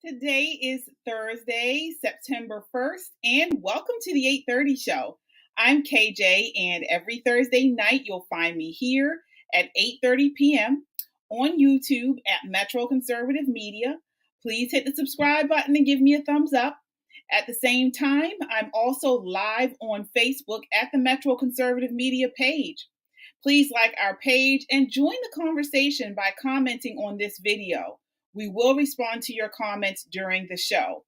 Today is Thursday, September 1st, and welcome to the 8:30 show. I'm KJ, and every Thursday night you'll find me here at 8:30 p.m. on YouTube at Metro Conservative Media. Please hit the subscribe button and give me a thumbs up. At the same time, I'm also live on Facebook at the Metro Conservative Media page. Please like our page and join the conversation by commenting on this video. We will respond to your comments during the show.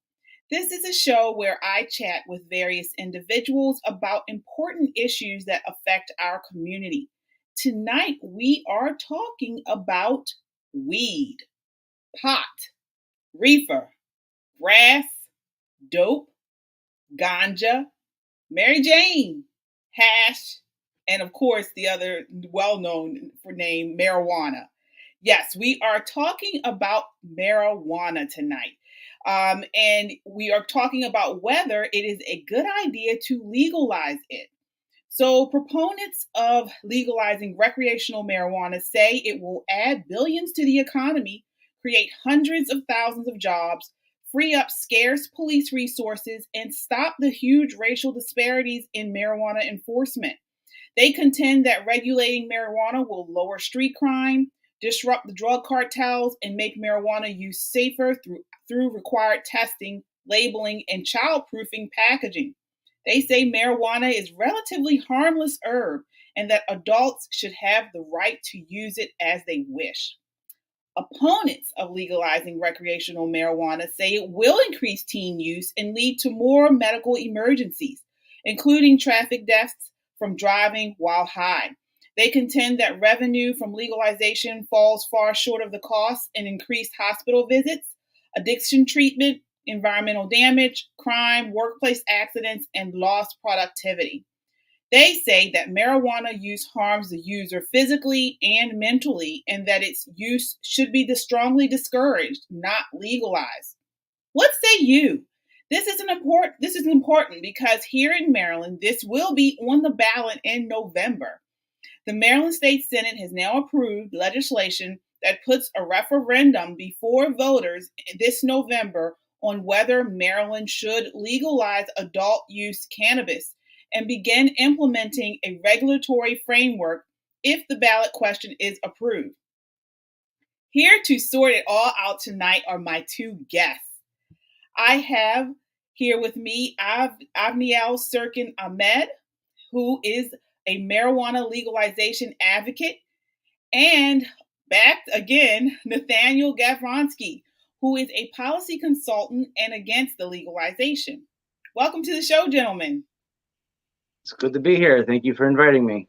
This is a show where I chat with various individuals about important issues that affect our community. Tonight, we are talking about weed, pot, reefer, grass, dope, ganja, Mary Jane, hash, and of course, the other well-known for name, marijuana. Yes, we are talking about marijuana tonight. And we are talking about whether it is a good idea to legalize it. So, proponents of legalizing recreational marijuana say it will add billions to the economy, create hundreds of thousands of jobs, free up scarce police resources, and stop the huge racial disparities in marijuana enforcement. They contend that regulating marijuana will lower street crime, disrupt the drug cartels, and make marijuana use safer through required testing, labeling, and child-proofing packaging. They say marijuana is relatively harmless herb and that adults should have the right to use it as they wish. Opponents of legalizing recreational marijuana say it will increase teen use and lead to more medical emergencies, including traffic deaths from driving while high. They contend that revenue from legalization falls far short of the costs and increased hospital visits, addiction treatment, environmental damage, crime, workplace accidents, and lost productivity. They say that marijuana use harms the user physically and mentally, and that its use should be strongly discouraged, not legalized. What say you? This is important because here in Maryland, this will be on the ballot in November. The Maryland State Senate has now approved legislation that puts a referendum before voters this November on whether Maryland should legalize adult use cannabis and begin implementing a regulatory framework if the ballot question is approved. Here to sort it all out tonight are my two guests. I have here with me Avniel Serkin Ahmed, who is a marijuana legalization advocate, and back again, Nathaniel Gavronsky, who is a policy consultant and against the legalization. Welcome to the show, gentlemen. It's good to be here. Thank you for inviting me.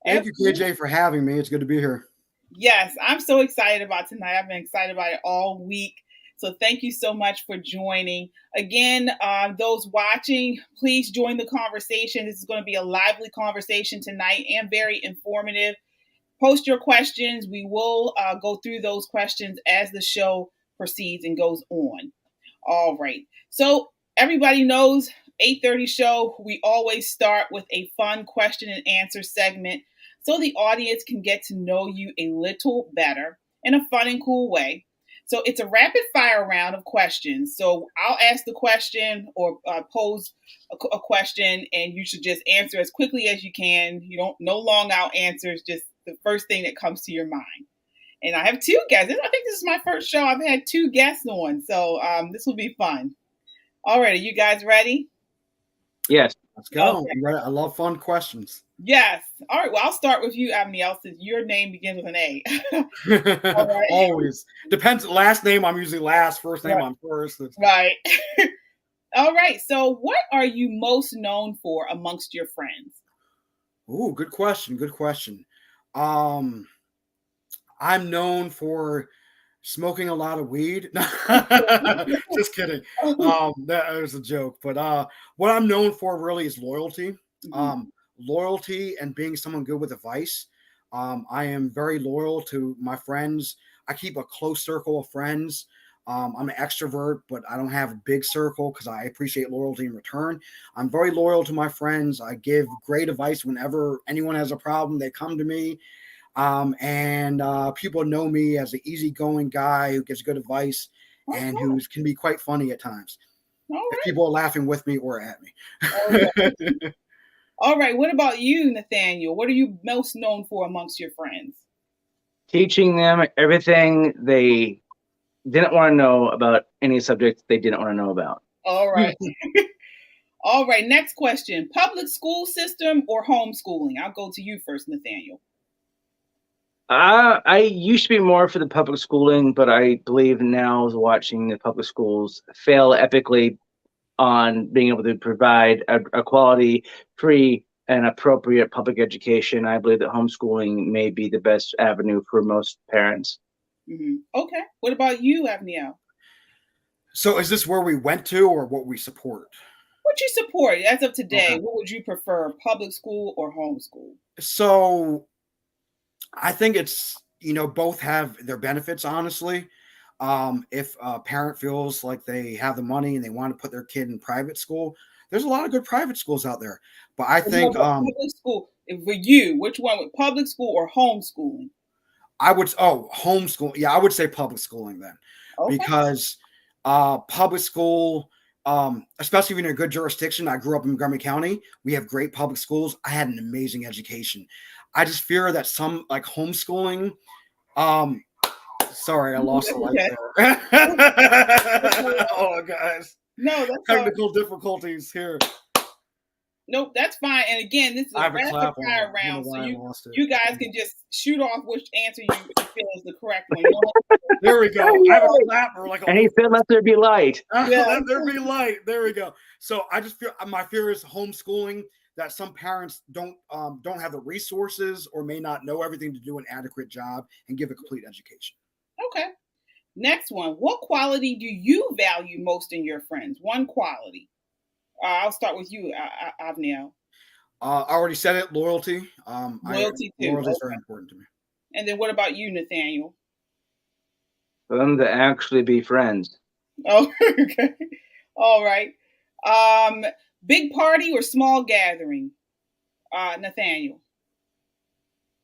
Thank you, KJ, for having me. It's good to be here. Yes, I'm so excited about tonight. I've been excited about it all week. So thank you so much for joining. Again, those watching, please join the conversation. This is going to be a lively conversation tonight and very informative. Post your questions. We will go through those questions as the show proceeds and goes on. All right. So everybody knows 8:30 show, we always start with a fun question and answer segment so the audience can get to know you a little better in a fun and cool way. So it's a rapid fire round of questions. So I'll ask the question or pose a question, and you should just answer as quickly as you can. No long out answers, just the first thing that comes to your mind. And I have two guests. I think this is my first show I've had two guests on. So this will be fun. All right. Are you guys ready? Yes. Let's go. Okay. I love fun questions. Yes. All right. Well, I'll start with you, Avniel, since your name begins with an A. Right. Always. Depends. Last name, I'm usually last. First name, I'm first. Right. All right. So what are you most known for amongst your friends? Ooh, good question. Good question. I'm known for smoking a lot of weed. Just kidding. That was a joke. But what I'm known for really is loyalty. Loyalty and being someone good with advice. I am very loyal to my friends. I keep a close circle of friends. I'm an extrovert, but I don't have a big circle because I appreciate loyalty in return. I'm very loyal to my friends. I give great advice whenever anyone has a problem. They come to me. And people know me as an easygoing guy who gives good advice and Okay. who can be quite funny at times. All If right. people are laughing with me or at me. Okay. All right. What about you, Nathaniel? What are you most known for amongst your friends? Teaching them everything they didn't want to know about any subject they didn't want to know about. All right. All right. Next question. Public school system or homeschooling? I'll go to you first, Nathaniel. I used to be more for the public schooling, but I believe now is watching the public schools fail epically on being able to provide a quality, free, and appropriate public education. I believe that homeschooling may be the best avenue for most parents. Mm-hmm. Okay. What about you, Avniel? So is this where we went to or what we support? What you support as of today? Okay. What would you prefer, public school or homeschool? So I think it's, both have their benefits, honestly. If a parent feels like they have the money and they want to put their kid in private school, there's a lot of good private schools out there. But I think Public school. For you, which one would public school or homeschooling? homeschool. Yeah, I would say public schooling then, Okay. because public school, especially if you're in a good jurisdiction. I grew up in Montgomery County. We have great public schools. I had an amazing education. I just fear that some like homeschooling. Sorry, I lost the light there. Oh, guys. No, that's Technical difficulties here. Nope, that's fine. And again, this is a rapid fire round, so you guys can just shoot off which answer you feel is the correct one. There we go. I have a clapper And he said, "Let there be light." Yeah. Let there be light. There we go. So I just feel my fear is homeschooling. That some parents don't have the resources or may not know everything to do an adequate job and give a complete education. Okay. Next one. What quality do you value most in your friends? One quality. I'll start with you, Avniel. I already said it. Loyalty. Loyalty too. Loyalty is very important to me. And then what about you, Nathaniel? For them to actually be friends. Oh, okay. All right. Big party or small gathering? Nathaniel.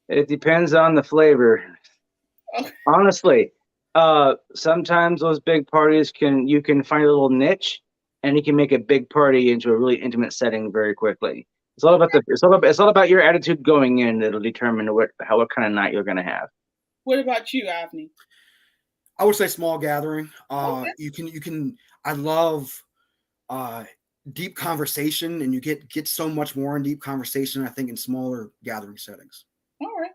It depends on the flavor. Okay. Honestly, sometimes those big parties you can find a little niche, and you can make a big party into a really intimate setting very quickly. It's all about it's all about your attitude going in that'll determine what kind of night you're going to have. What about you, Avni? I would say small gathering. Okay. You can. I love deep conversation, and you get so much more in deep conversation, I think, in smaller gathering settings. All right.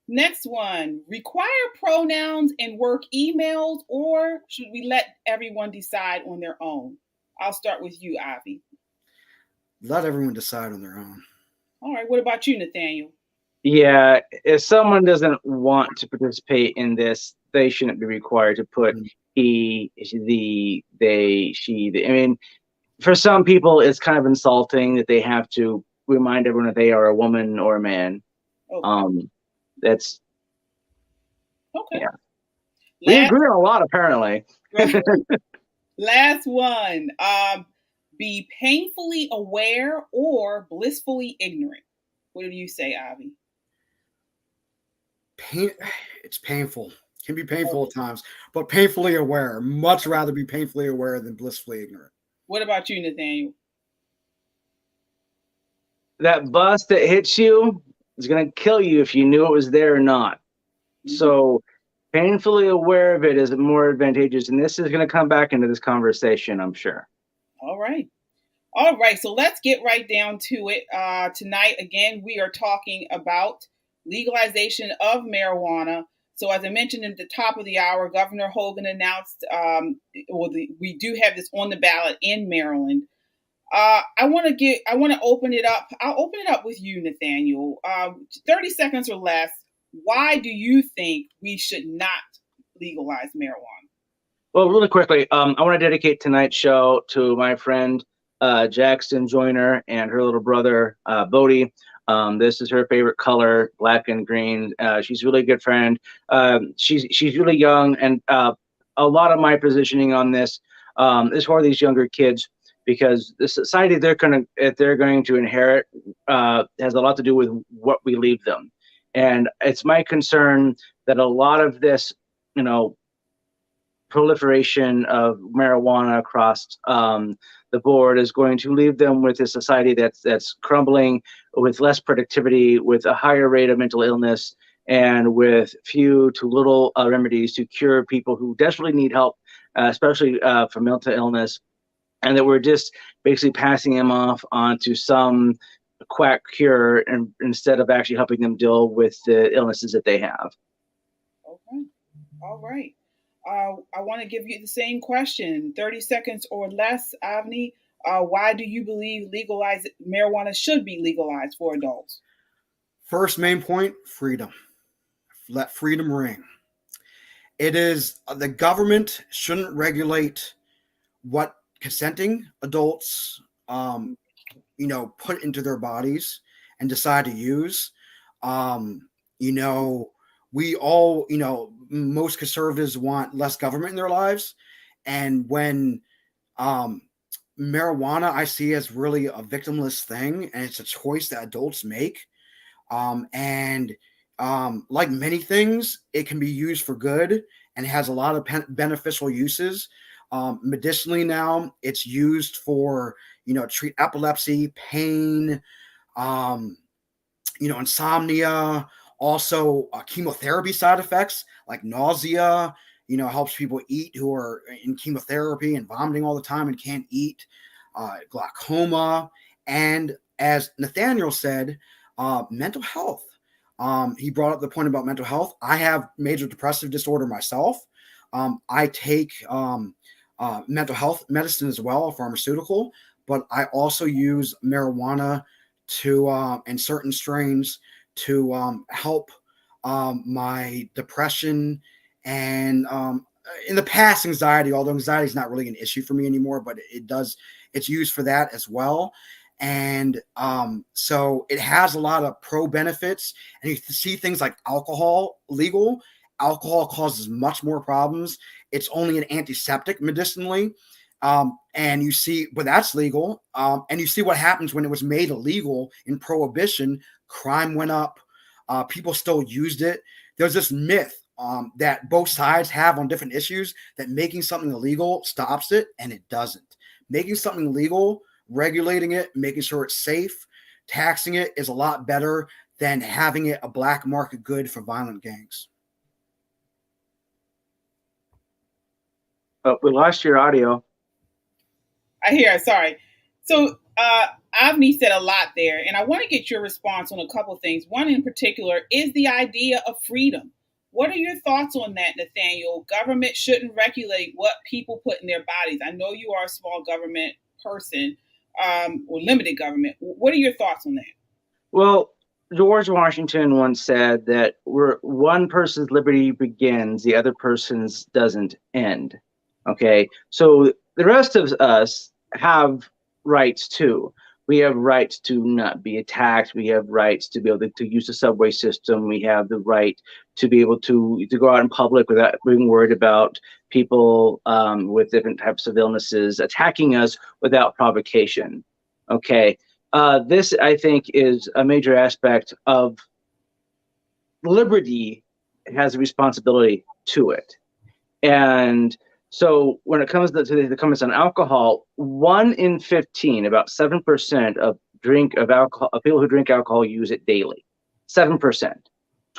Next one. Require pronouns in work emails, or should we let everyone decide on their own? I'll start with you, Avi. Let everyone decide on their own. All right. What about you, Nathaniel? Yeah, if someone doesn't want to participate in this, they shouldn't be required to put he, the, they, she. I mean, for some people, it's kind of insulting that they have to remind everyone that they are a woman or a man. Okay. That's okay. Yeah, we agree on a lot, apparently. Last one. Be painfully aware or blissfully ignorant. What do you say, Avi? It's painful. It can be painful at times, but painfully aware. Much rather be painfully aware than blissfully ignorant. What about you, Nathaniel? That bus that hits you is going to kill you if you knew it was there or not. Mm-hmm. So painfully aware of it is more advantageous. And this is going to come back into this conversation, I'm sure. All right. All right. So let's get right down to it. Tonight, again, we are talking about legalization of marijuana. So as I mentioned at the top of the hour, Governor Hogan announced, we do have this on the ballot in Maryland. I want to open it up. I'll open it up with you, Nathaniel. 30 seconds or less. Why do you think we should not legalize marijuana? Well, really quickly, I want to dedicate tonight's show to my friend Jackson Joyner and her little brother Bodie. This is her favorite color, black and green. She's a really good friend. She's really young, and a lot of my positioning on this is for these younger kids, because the society they're going to inherit has a lot to do with what we leave them. And it's my concern that a lot of this, proliferation of marijuana across the board is going to leave them with a society that's crumbling, with less productivity, with a higher rate of mental illness, and with few to little remedies to cure people who desperately need help, especially for mental illness, and that we're just basically passing them off onto some quack cure instead of actually helping them deal with the illnesses that they have. Okay. All right. I want to give you the same question, 30 seconds or less, Avni. Why do you believe marijuana should be legalized for adults? First main point, freedom. Let freedom ring. It is the government shouldn't regulate what consenting adults, put into their bodies and decide to use. We all, most conservatives want less government in their lives. And when marijuana I see as really a victimless thing, and it's a choice that adults make. And like many things, it can be used for good and has a lot of beneficial uses. Medicinally now, it's used for, treat epilepsy, pain, insomnia, also chemotherapy side effects like nausea, helps people eat who are in chemotherapy and vomiting all the time and can't eat, glaucoma. And as Nathaniel said, mental health. He brought up the point about mental health. I have major depressive disorder myself. I take mental health medicine as well, a pharmaceutical, but I also use marijuana to in certain strains to help my depression and in the past anxiety, although anxiety is not really an issue for me anymore, but it's used for that as well. And so it has a lot of pro benefits, and you see things like alcohol legal. Alcohol causes much more problems. It's only an antiseptic medicinally. And you see, but that's legal. And you see what happens when it was made illegal in prohibition. Crime went up. People still used it. There's this myth that both sides have on different issues that making something illegal stops it, and it doesn't. Making something legal, regulating it, making sure it's safe, taxing it is a lot better than having it a black market good for violent gangs. Oh, we lost your audio. I hear. Sorry. So Avni said a lot there, and I want to get your response on a couple of things. One in particular is the idea of freedom. What are your thoughts on that, Nathaniel? Government shouldn't regulate what people put in their bodies. I know you are a small government person, or limited government. What are your thoughts on that? Well, George Washington once said that where one person's liberty begins, the other person's doesn't end. Okay, so the rest of us have rights too. We have rights to not be attacked. We have rights to be able to use the subway system. We have the right to be able to go out in public without being worried about people with different types of illnesses attacking us without provocation. Okay, this I think is a major aspect of liberty. It has a responsibility to it, and so when it comes to the comments on alcohol, 1 in 15, about 7% of people who drink alcohol use it daily. 7%.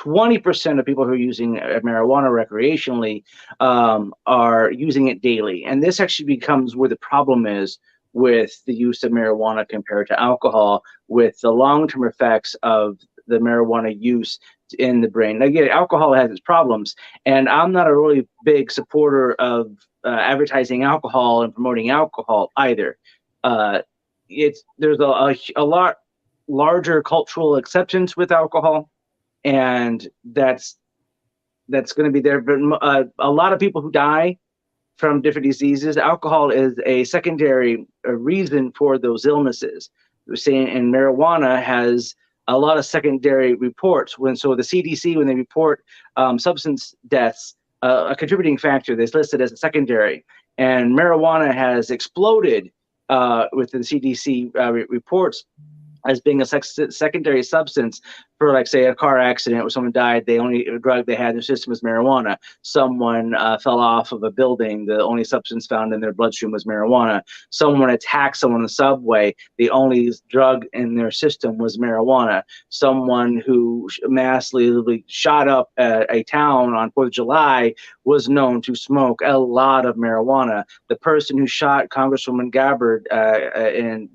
20% of people who are using marijuana recreationally are using it daily. And this actually becomes where the problem is with the use of marijuana compared to alcohol, with the long-term effects of the marijuana use in the brain. Again, alcohol has its problems, and I'm not a really big supporter of advertising alcohol and promoting alcohol either. There's a lot larger cultural acceptance with alcohol, and that's going to be there. But a lot of people who die from different diseases, alcohol is a secondary reason for those illnesses. We're saying, and marijuana has a lot of secondary reports. So the CDC, when they report substance deaths, a contributing factor that's listed as a secondary, and marijuana has exploded with the CDC reports as being a secondary substance for, like, say, a car accident where someone died, the only drug they had in their system was marijuana. Someone fell off of a building, the only substance found in their bloodstream was marijuana. Someone attacked someone on the subway, the only drug in their system was marijuana. Someone who massively shot up a town on 4th of July was known to smoke a lot of marijuana. The person who shot Congresswoman Gabbard a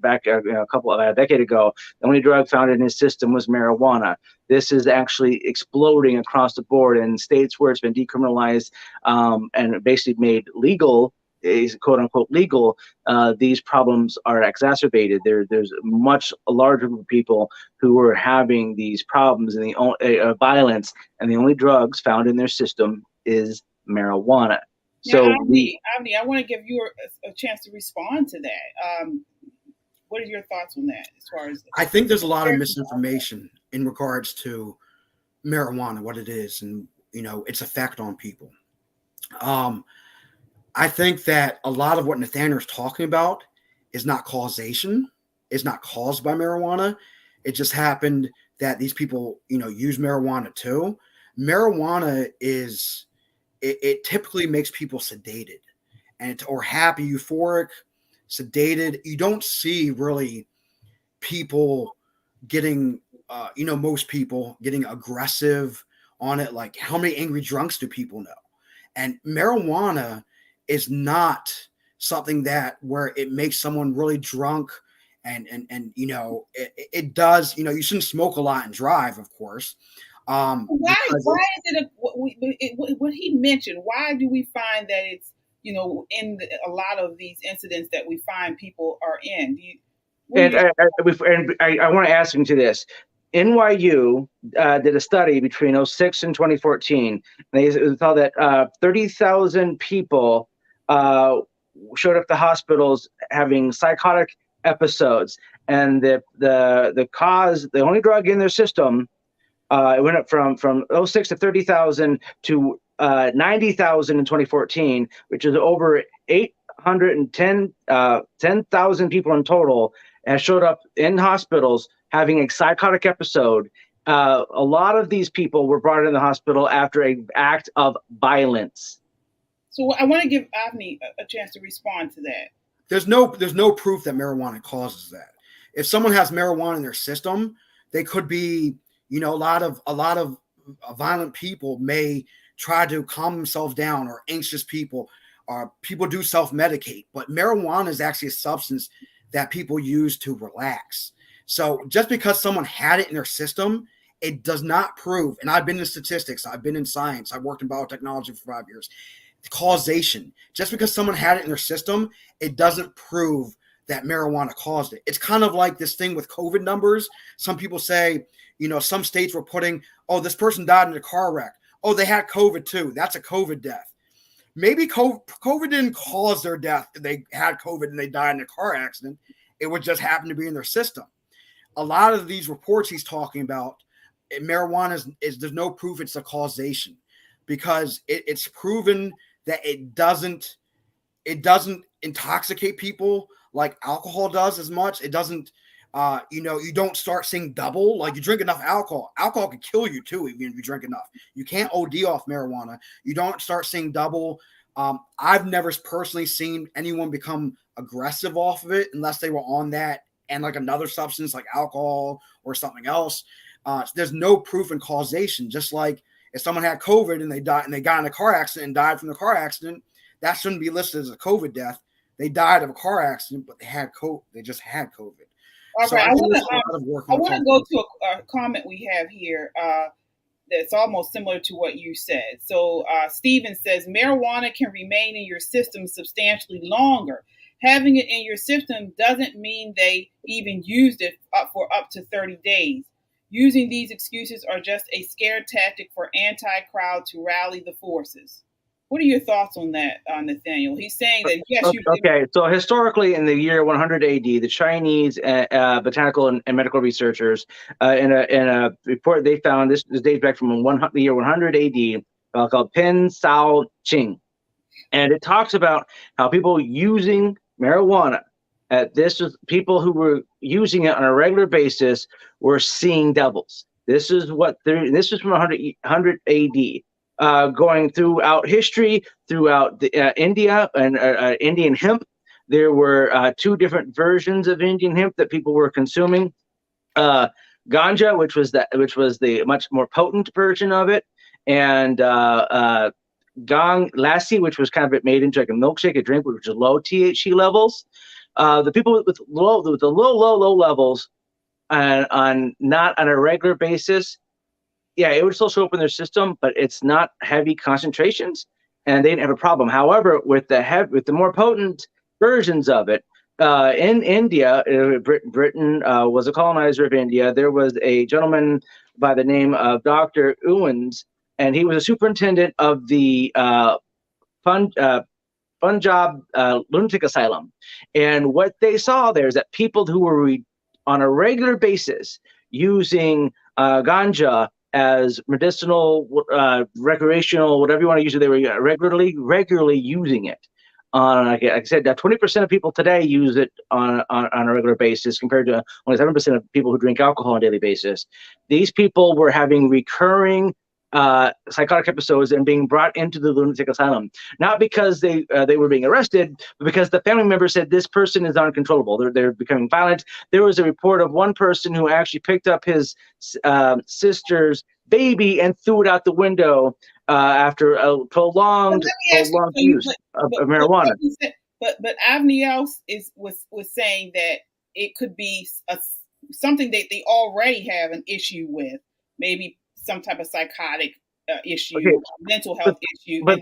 decade ago, the only drug found in his system was marijuana. This is actually exploding across the board in states where it's been decriminalized and basically made legal, is quote unquote legal. These problems are exacerbated. There's a much larger group of people who are having these problems and the violence, and the only drugs found in their system is marijuana. Now, Avni, I want to give you a chance to respond to that. What are your thoughts on that? As far as I think there's a lot of misinformation in regards to marijuana, what it is, and its effect on people. I think that a lot of what Nathaniel is talking about is not causation. It's not caused by marijuana. It just happened that these people, use marijuana too. Marijuana it typically makes people sedated or happy, euphoric, sedated. You don't see really people getting, most people getting aggressive on it. Like, how many angry drunks do people know? And marijuana is not something where it makes someone really drunk, and it does. You shouldn't smoke a lot and drive, of course. Why is it what he mentioned? Why do we find that it's in a lot of these incidents that we find people are in? I want to ask him to this. NYU did a study between 2006 and 2014. They saw that 30,000 people showed up to hospitals having psychotic episodes, and the cause, the only drug in their system, it went up from 2006 to 30,000 to 90,000 in 2014, which is over 10,000 people in total, and showed up in hospitals having a psychotic episode. A lot of these people were brought in the hospital after an act of violence. So I want to give Avni a chance to respond to that. There's no proof that marijuana causes that. If someone has marijuana in their system, they could be, a lot of violent people may try to calm themselves down, or anxious people, or people do self-medicate. But marijuana is actually a substance that people use to relax. So just because someone had it in their system, it does not prove, and I've been in statistics, I've been in science, I've worked in biotechnology for 5 years, causation. Just because someone had it in their system, it doesn't prove that marijuana caused it. It's kind of like this thing with COVID numbers. Some people say, some states were putting, oh, this person died in a car wreck. Oh, they had COVID too. That's a COVID death. Maybe COVID didn't cause their death. They had COVID and they died in a car accident. It would just happen to be in their system. A lot of these reports he's talking about, marijuana is there's no proof it's a causation, because it's proven that it doesn't intoxicate people like alcohol does as much. It doesn't, you don't start seeing double. Like, you drink enough alcohol. Alcohol can kill you too, even if you drink enough. You can't OD off marijuana. You don't start seeing double. I've never personally seen anyone become aggressive off of it unless they were on that and like another substance like alcohol or something else. There's no proof in causation. Just like if someone had COVID and they got in a car accident and died from the car accident, that shouldn't be listed as a COVID death. They died of a car accident, but they had COVID. They just had COVID. All right. I want to go to a comment we have here that's almost similar to what you said. So Steven says, marijuana can remain in your system substantially longer. Having it in your system doesn't mean they even used it for up to 30 days. Using these excuses are just a scare tactic for anti-crowd to rally the forces. What are your thoughts on that, Nathaniel? He's saying that, yes. Okay, so historically in the year 100 AD, the Chinese botanical and medical researchers, in a report they found, this dates back from the year 100 AD, called Pen Sao Ching. And it talks about how people using marijuana, this was people who were using it on a regular basis, were seeing doubles. This is this is from 100 AD. Going throughout history, throughout India and Indian hemp, there were two different versions of Indian hemp that people were consuming. Ganja, which was the much more potent version of it, and Gong Lassi, which was kind of made into like a milkshake, a drink, which was low THC levels. The people with the low levels, on not on a regular basis, yeah, it would still show up in their system, but it's not heavy concentrations, and they didn't have a problem. However, with the more potent versions of it, in India, Britain was a colonizer of India. There was a gentleman by the name of Dr. Owens, and he was a superintendent of the Punjab lunatic asylum. And what they saw there is that people who were on a regular basis using ganja as medicinal, recreational, whatever you want to use it, they were regularly using it. Like I said, 20% of people today use it on a regular basis, compared to only 7% of people who drink alcohol on a daily basis. These people were having recurring psychotic episodes and being brought into the lunatic asylum, not because they were being arrested, but because the family member said this person is uncontrollable. They're becoming violent. There was a report of one person who actually picked up his sister's baby and threw it out the window after a prolonged use of marijuana. But Avniel was saying that it could be something that they already have an issue with, maybe some type of psychotic issue, mental health issue. But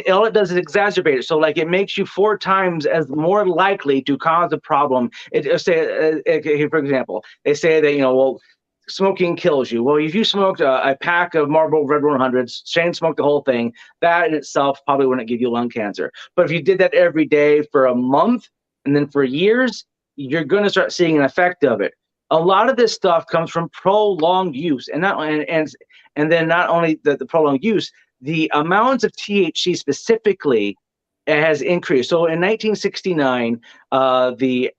all it does is exacerbate it. So like it makes you 4 times as more likely to cause a problem. For example, they say that, well, smoking kills you. Well, if you smoked a pack of Marlboro Red 100s, Shane smoked the whole thing, that in itself probably wouldn't give you lung cancer. But if you did that every day for a month and then for years, you're going to start seeing an effect of it. A lot of this stuff comes from prolonged use, and then not only the prolonged use, the amounts of THC specifically has increased. So in 1969, the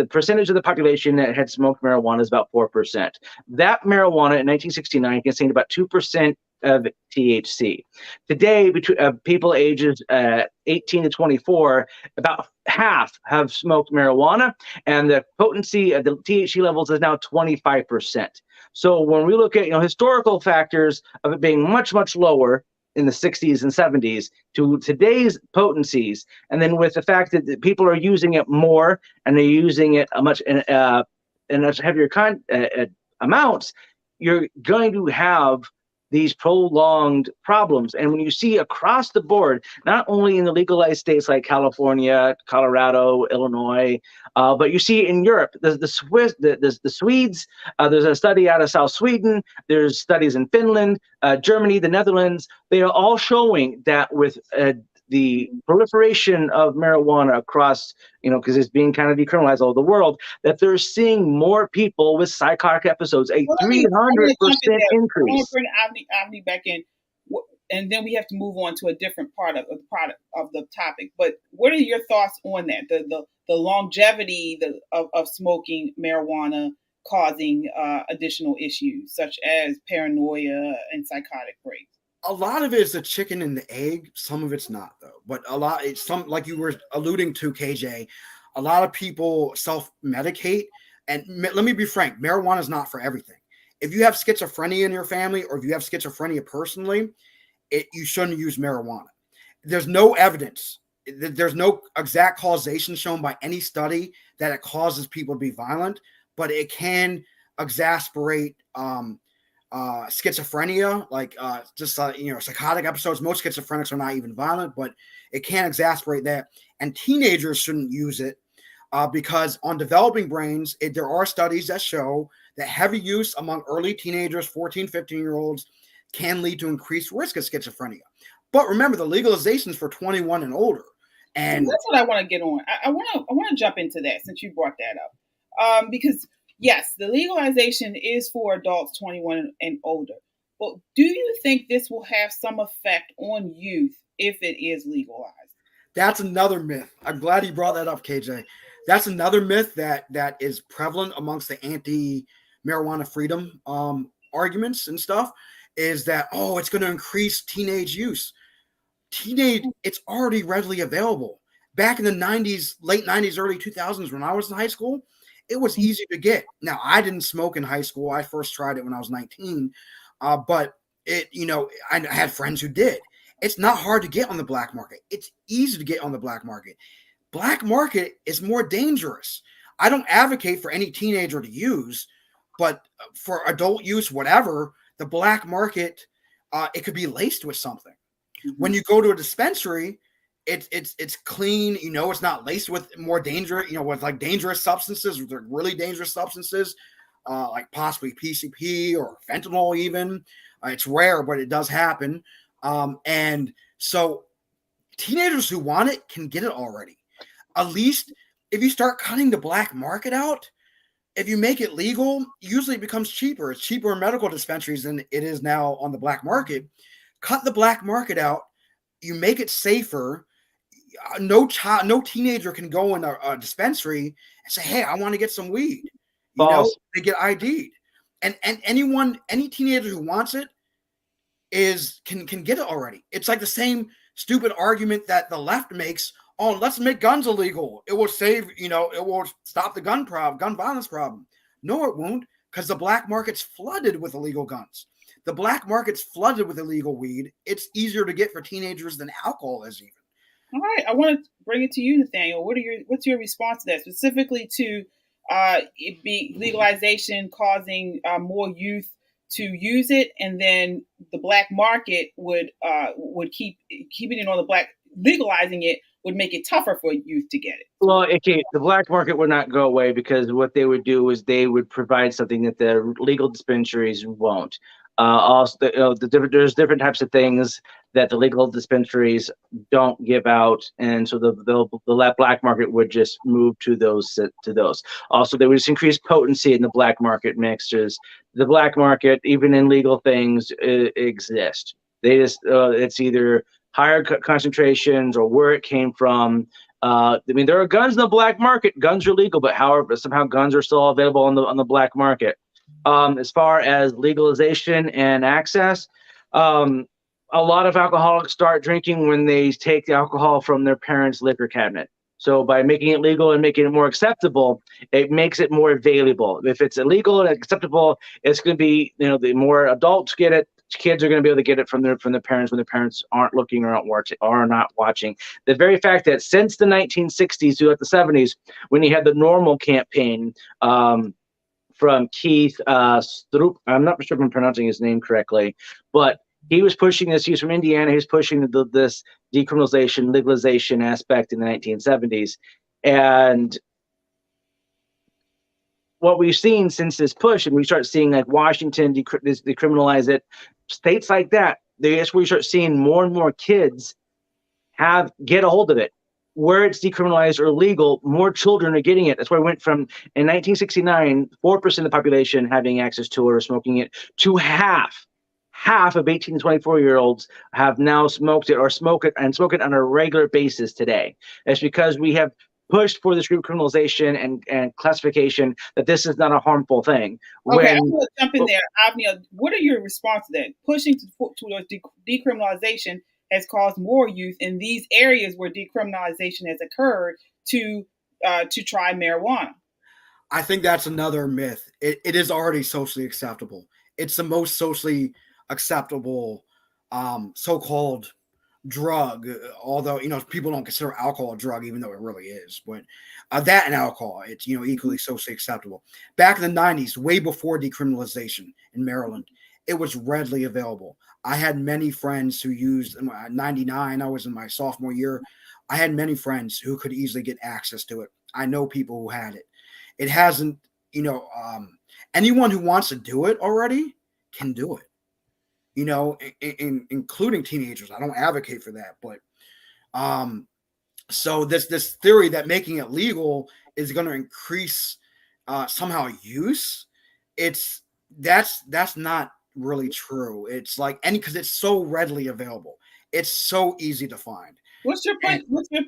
percentage of the population that had smoked marijuana is about 4%. That marijuana in 1969 contained about 2% of THC. Today, between people ages 18 to 24, about half have smoked marijuana, and the potency of the THC levels is now 25%. So when we look at historical factors of it being much, much lower in the 60s and 70s to today's potencies, and then with the fact that people are using it more and they're using it in much heavier amounts, you're going to have these prolonged problems. And when you see across the board, not only in the legalized states like California, Colorado, Illinois, but you see in Europe, the Swedes, there's a study out of South Sweden, there's studies in Finland, Germany, the Netherlands, they are all showing that with the proliferation of marijuana across, because it's being kind of decriminalized all over the world, that they're seeing more people with psychotic episodes, a 300% increase. I want to bring Avni back in, and then we have to move on to a different part of the topic. But what are your thoughts on that? The longevity of smoking marijuana causing additional issues such as paranoia and psychotic breaks? A lot of it is the chicken and the egg. Some of it's not, though. But some, like you were alluding to, KJ, a lot of people self-medicate. And let me be frank, marijuana is not for everything. If you have schizophrenia in your family, or if you have schizophrenia personally, you shouldn't use marijuana. There's no evidence. There's no exact causation shown by any study that it causes people to be violent, but it can exacerbate schizophrenia, like psychotic episodes. Most schizophrenics are not even violent, but it can exacerbate that. And teenagers shouldn't use it because on developing brains, there are studies that show that heavy use among early teenagers, 14, 15-year-olds, can lead to increased risk of schizophrenia. But remember, the legalization is for 21 and older. And that's what I want to get on. I want to jump into that since you brought that up, because yes, the legalization is for adults 21 and older. But do you think this will have some effect on youth if it is legalized? That's another myth. I'm glad you brought that up, KJ. That's another myth that is prevalent amongst the anti-marijuana freedom arguments and stuff is that, oh, it's going to increase teenage use. It's already readily available. Back in the 90s, late 90s, early 2000s, when I was in high school, it was easy to get. Now, I didn't smoke in high school. I first tried it when I was 19. But I had friends who did. It's not hard to get on the black market. It's easy to get on the black market. Black market is more dangerous. I don't advocate for any teenager to use, but for adult use, whatever, the black market, it could be laced with something. When you go to a dispensary, it's clean. It's not laced with more dangerous, with like dangerous substances, with really dangerous substances, like possibly PCP or fentanyl even. It's rare, but it does happen. And so teenagers who want it can get it already. At least if you start cutting the black market out, if you make it legal, usually it becomes cheaper. It's cheaper in medical dispensaries than it is now on the black market. Cut the black market out. You make it safer. No teenager can go in a dispensary and say, "Hey, I want to get some weed." They get ID'd, and any teenager who wants it can get it already. It's like the same stupid argument that the left makes. Oh, let's make guns illegal. It will save, it will stop the gun violence problem. No, it won't, because the black market's flooded with illegal guns. The black market's flooded with illegal weed. It's easier to get for teenagers than alcohol is even. All right. I want to bring it to you, Nathaniel. What's your response to that, specifically to it be legalization causing more youth to use it, and then the black market would keeping it on the black, legalizing it would make it tougher for youth to get it? Well, okay, the black market would not go away, because what they would do is they would provide something that the legal dispensaries won't. Also, there's different types of things that the legal dispensaries don't give out, and so the black market would just move to those. Also, they would just increase potency in the black market mixtures. The black market, even in legal things, exist. They just it's either higher concentrations or where it came from. There are guns in the black market. Guns are legal, but however, somehow guns are still available on the black market. As far as legalization and access, a lot of alcoholics start drinking when they take the alcohol from their parents' liquor cabinet. So by making it legal and making it more acceptable, it makes it more available. If it's illegal and acceptable, it's going to be, the more adults get it, kids are going to be able to get it from their parents when their parents aren't looking or not watching. The very fact that since the 1960s to the 70s, when you had the NORML campaign from Keith Stroop, I'm not sure if I'm pronouncing his name correctly, but he was pushing this. He's from Indiana. He was pushing this decriminalization, legalization aspect in the 1970s. And what we've seen since this push, and we start seeing like Washington decriminalize it, states like that, that's where you start seeing more and more kids get a hold of it. Where it's decriminalized or legal, more children are getting it. That's why it went from, in 1969, 4% of the population having access to it or smoking it, to half of 18 to 24-year-olds have now smoked it or smoke it on a regular basis today. It's because we have pushed for this group criminalization and classification that this is not a harmful thing. Okay, I'm going to jump in there. Avniel, what are your response to that? Pushing towards decriminalization has caused more youth in these areas where decriminalization has occurred to try marijuana. I think that's another myth. It is already socially acceptable. It's the most socially acceptable so-called drug, although people don't consider alcohol a drug, even though it really is. But that and alcohol, it's equally socially acceptable. Back in the 90s, way before decriminalization in Maryland, it was readily available. I had many friends who used. In 99, I was in my sophomore year. I had many friends who could easily get access to it. I know people who had it. It hasn't, anyone who wants to do it already can do it. Including teenagers. I don't advocate for that, but so this theory that making it legal is going to increase somehow use, that's not really true. It's like because it's so readily available. It's so easy to find. What's your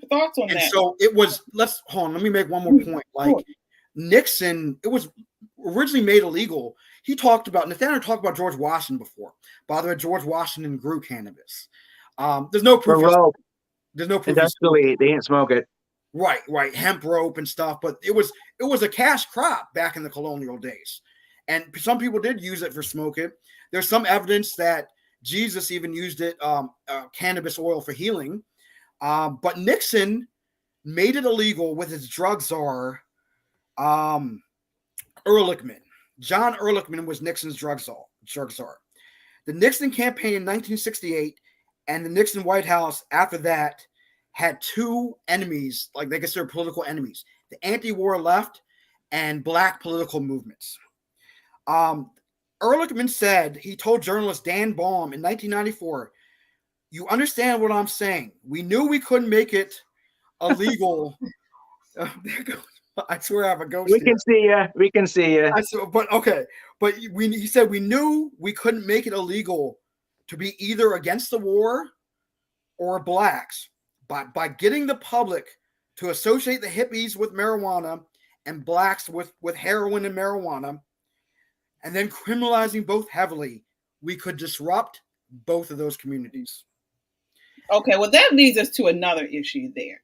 thoughts on that? So it was. Let me make one more point. Like Nixon, it was originally made illegal. Nathaniel talked about George Washington before. By the way, George Washington grew cannabis. There's no proof. There's no proof. Industrially, they didn't smoke it. Right. Hemp rope and stuff, but it was a cash crop back in the colonial days, and some people did use it for smoking. There's some evidence that Jesus even used it, cannabis oil, for healing. But Nixon made it illegal with his drug czar, Ehrlichman. John Ehrlichman was Nixon's drug czar. The Nixon campaign in 1968 and the Nixon White House after that had two enemies, like they consider political enemies: the anti-war left and black political movements. Ehrlichman said, he told journalist Dan Baum in 1994, "You understand what I'm saying? We knew we couldn't make it illegal." There goes. I swear I have a ghost. We can see you. We can see you. But he said we knew we couldn't make it illegal to be either against the war or blacks. By getting the public to associate the hippies with marijuana and blacks with heroin and marijuana, and then criminalizing both heavily, we could disrupt both of those communities. Okay, well, that leads us to another issue there.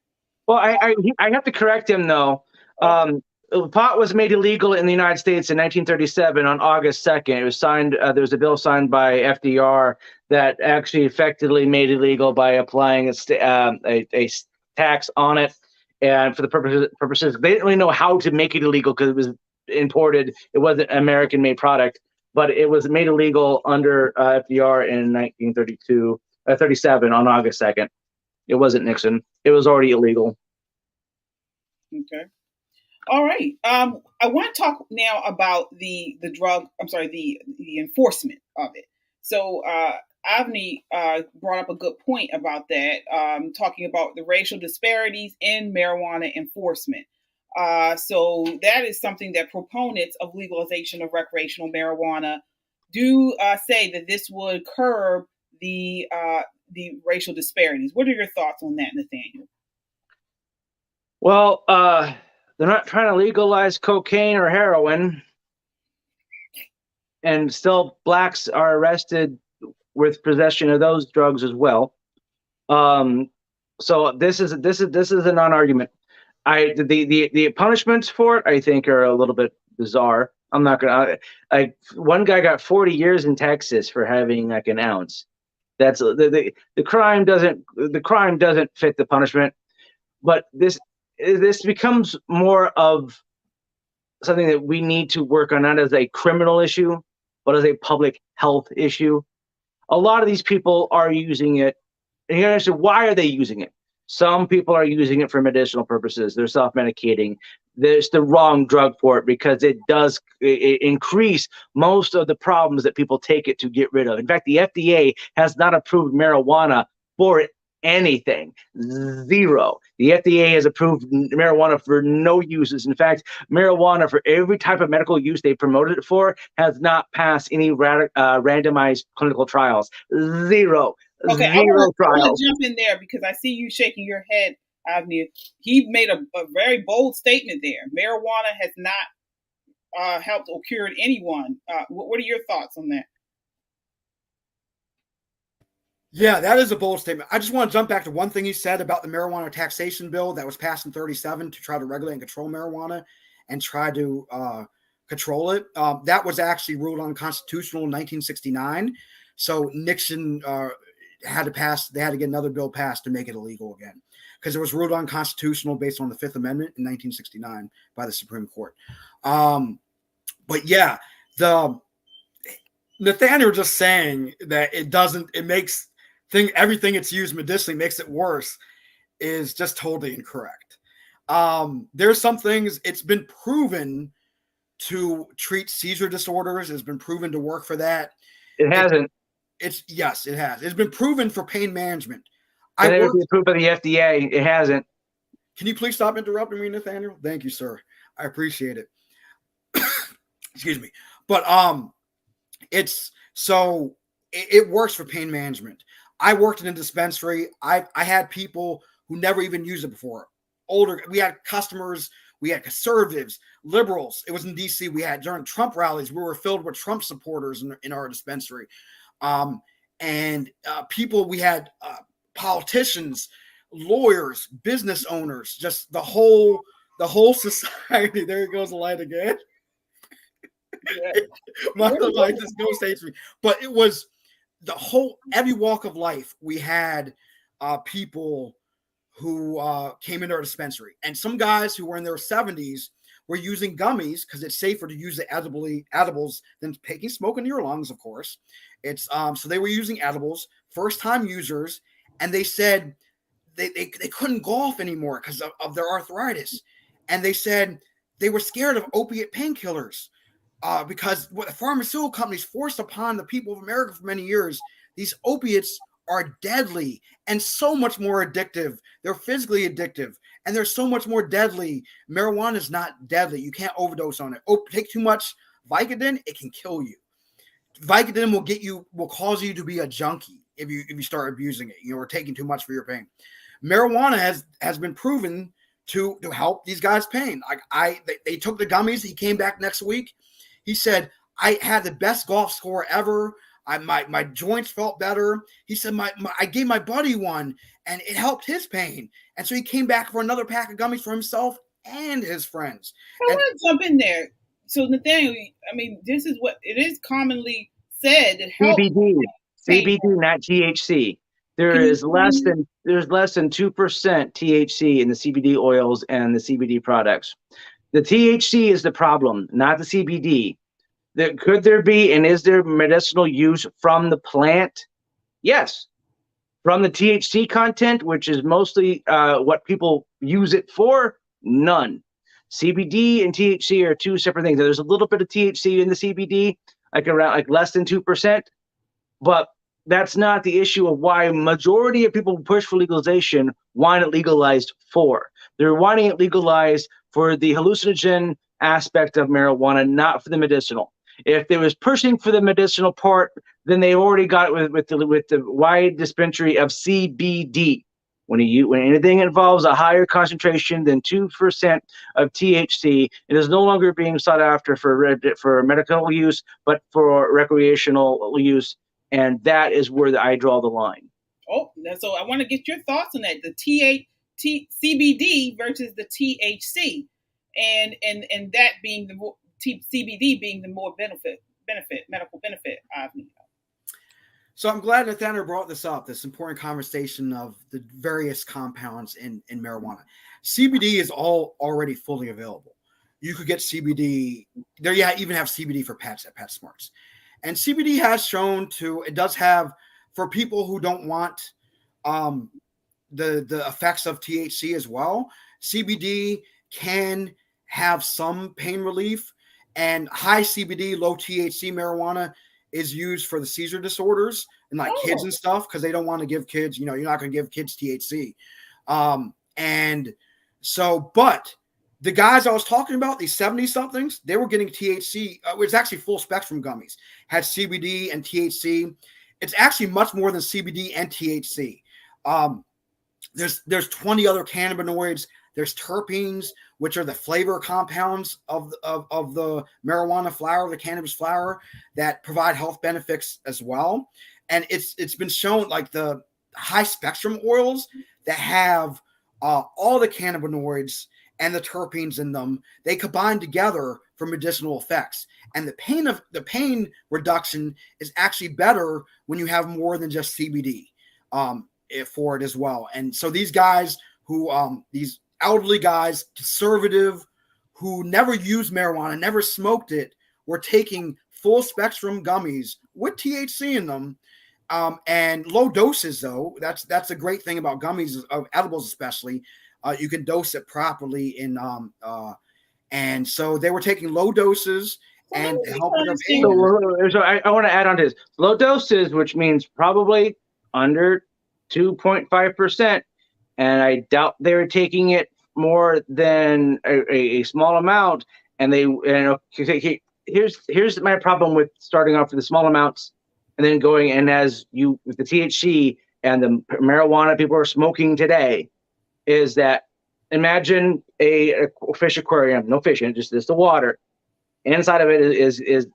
Well, I have to correct him, though. Pot was made illegal in the United States in 1937 on August 2nd. It was signed. There was a bill signed by FDR that actually effectively made it illegal by applying a tax on it, and for the purposes, they didn't really know how to make it illegal because it was imported. It wasn't an American-made product, but it was made illegal under FDR in 1937 on August 2nd. It wasn't Nixon. It was already illegal. Okay. All right. I want to talk now about the enforcement of it. So Avni brought up a good point about that, talking about the racial disparities in marijuana enforcement. So that is something that proponents of legalization of recreational marijuana do say that this would curb the racial disparities. What are your thoughts on that, Nathaniel? Well, they're not trying to legalize cocaine or heroin, and still blacks are arrested with possession of those drugs as well. So this is a non-argument. The punishments for it, I think, are a little bit bizarre. I'm not gonna. One guy got 40 years in Texas for having like an ounce. That's the crime doesn't fit the punishment, but this becomes more of something that we need to work on, not as a criminal issue, but as a public health issue. A lot of these people are using it, and you understand why are they using it? Some people are using it for medicinal purposes. They're self-medicating. There's the wrong drug for it because it does increase most of the problems that people take it to get rid of. In fact, the FDA has not approved marijuana for anything. Zero. The FDA has approved marijuana for no uses. In fact, marijuana for every type of medical use they promoted it for has not passed any randomized clinical trials. Zero. Okay, I want to jump in there because I see you shaking your head, Avniel. He made a very bold statement there. Marijuana has not helped or cured anyone. What are your thoughts on that? Yeah, that is a bold statement. I just want to jump back to one thing he said about the marijuana taxation bill that was passed in 1937 to try to regulate and control marijuana and try to control it. That was actually ruled unconstitutional in 1969. So Nixon had to get another bill passed to make it illegal again because it was ruled unconstitutional based on the Fifth Amendment in 1969 by the Supreme Court. But yeah, Nathaniel just saying that it makes everything it's used medicinally makes it worse is just totally incorrect. There's some things it's been proven to treat seizure disorders. It's been proven to work for that. It hasn't. Yes, it has. It's been proven for pain management. It would be approved by the FDA. It hasn't. Can you please stop interrupting me, Nathaniel? Thank you, sir. I appreciate it. Excuse me. But it works for pain management. I worked in a dispensary. I had people who never even used it before. We had customers. We had conservatives, liberals. It was in D.C. We had during Trump rallies, we were filled with Trump supporters in our dispensary. And people, we had politicians, lawyers, business owners, just the whole society. There goes the light again. Yeah. My light just goes to me. But it was the whole, every walk of life. We had people who came into our dispensary, and some guys who were in their 70s were using gummies because it's safer to use the edibles than taking smoke into your lungs, of course. It's so they were using edibles, first-time users, and they said they couldn't golf anymore because of their arthritis. And they said they were scared of opiate painkillers because what the pharmaceutical companies forced upon the people of America for many years, these opiates are deadly and so much more addictive. They're physically addictive, and they're so much more deadly. Marijuana is not deadly. You can't overdose on it. Take too much Vicodin, it can kill you. Vicodin will cause you to be a junkie if you start abusing it, or taking too much for your pain. Marijuana has been proven to help these guys' pain. They took the gummies. He came back next week. He said, I had the best golf score ever. My joints felt better. He said, I gave my buddy one and it helped his pain. And so he came back for another pack of gummies for himself and his friends. I want to jump in there. So Nathaniel, I mean, this is what it is commonly said. It helps. CBD, not THC. There's less than 2% THC in the CBD oils and the CBD products. The THC is the problem, not the CBD. Could there be, and is there medicinal use from the plant? Yes. From the THC content, which is mostly what people use it for, none. CBD and THC are two separate things. There's a little bit of THC in the CBD, like less than 2%, but that's not the issue of why majority of people who push for legalization want it legalized for. They're wanting it legalized for the hallucinogen aspect of marijuana, not for the medicinal. If they was pushing for the medicinal part, then they already got it with the wide dispensary of CBD. When anything involves a higher concentration than 2% of THC, it is no longer being sought after for medical use, but for recreational use, and that is where I draw the line. Oh, so I want to get your thoughts on that. The CBD versus the THC, and that being the more CBD being the more medical benefit. So I'm glad Nathaniel brought this up, this important conversation of the various compounds in marijuana. CBD is already fully available. You could get CBD there. Yeah, even have CBD for pets at PetSmarts. And CBD has shown it does have, for people who don't want the effects of THC as well, CBD can have some pain relief. And high CBD, low THC marijuana is used for the seizure disorders and kids and stuff, because they don't want to give kids, you're not going to give kids THC. And so, but the guys I was talking about, these 70-somethings, they were getting THC. It was actually full spectrum gummies, had CBD and THC. It's actually much more than CBD and THC. There's 20 other cannabinoids. There's terpenes, which are the flavor compounds of the marijuana flower, the cannabis flower, that provide health benefits as well. And it's been shown, like the high spectrum oils that have all the cannabinoids and the terpenes in them, they combine together for medicinal effects. And the pain reduction is actually better when you have more than just CBD for it as well. And so these guys who these elderly guys, conservative, who never used marijuana, never smoked it, were taking full spectrum gummies with THC in them, and low doses. Though that's a great thing about gummies, of edibles especially. You can dose it properly and so they were taking low doses and helping their pain. So I want to add on to this. Low doses, which means probably under 2.5%. And I doubt they were taking it more than a small amount. And here's my problem with starting off with the small amounts and then going, and as you with the THC and the marijuana people are smoking today, is that imagine a fish aquarium, no fish in it, just the water. Inside of it is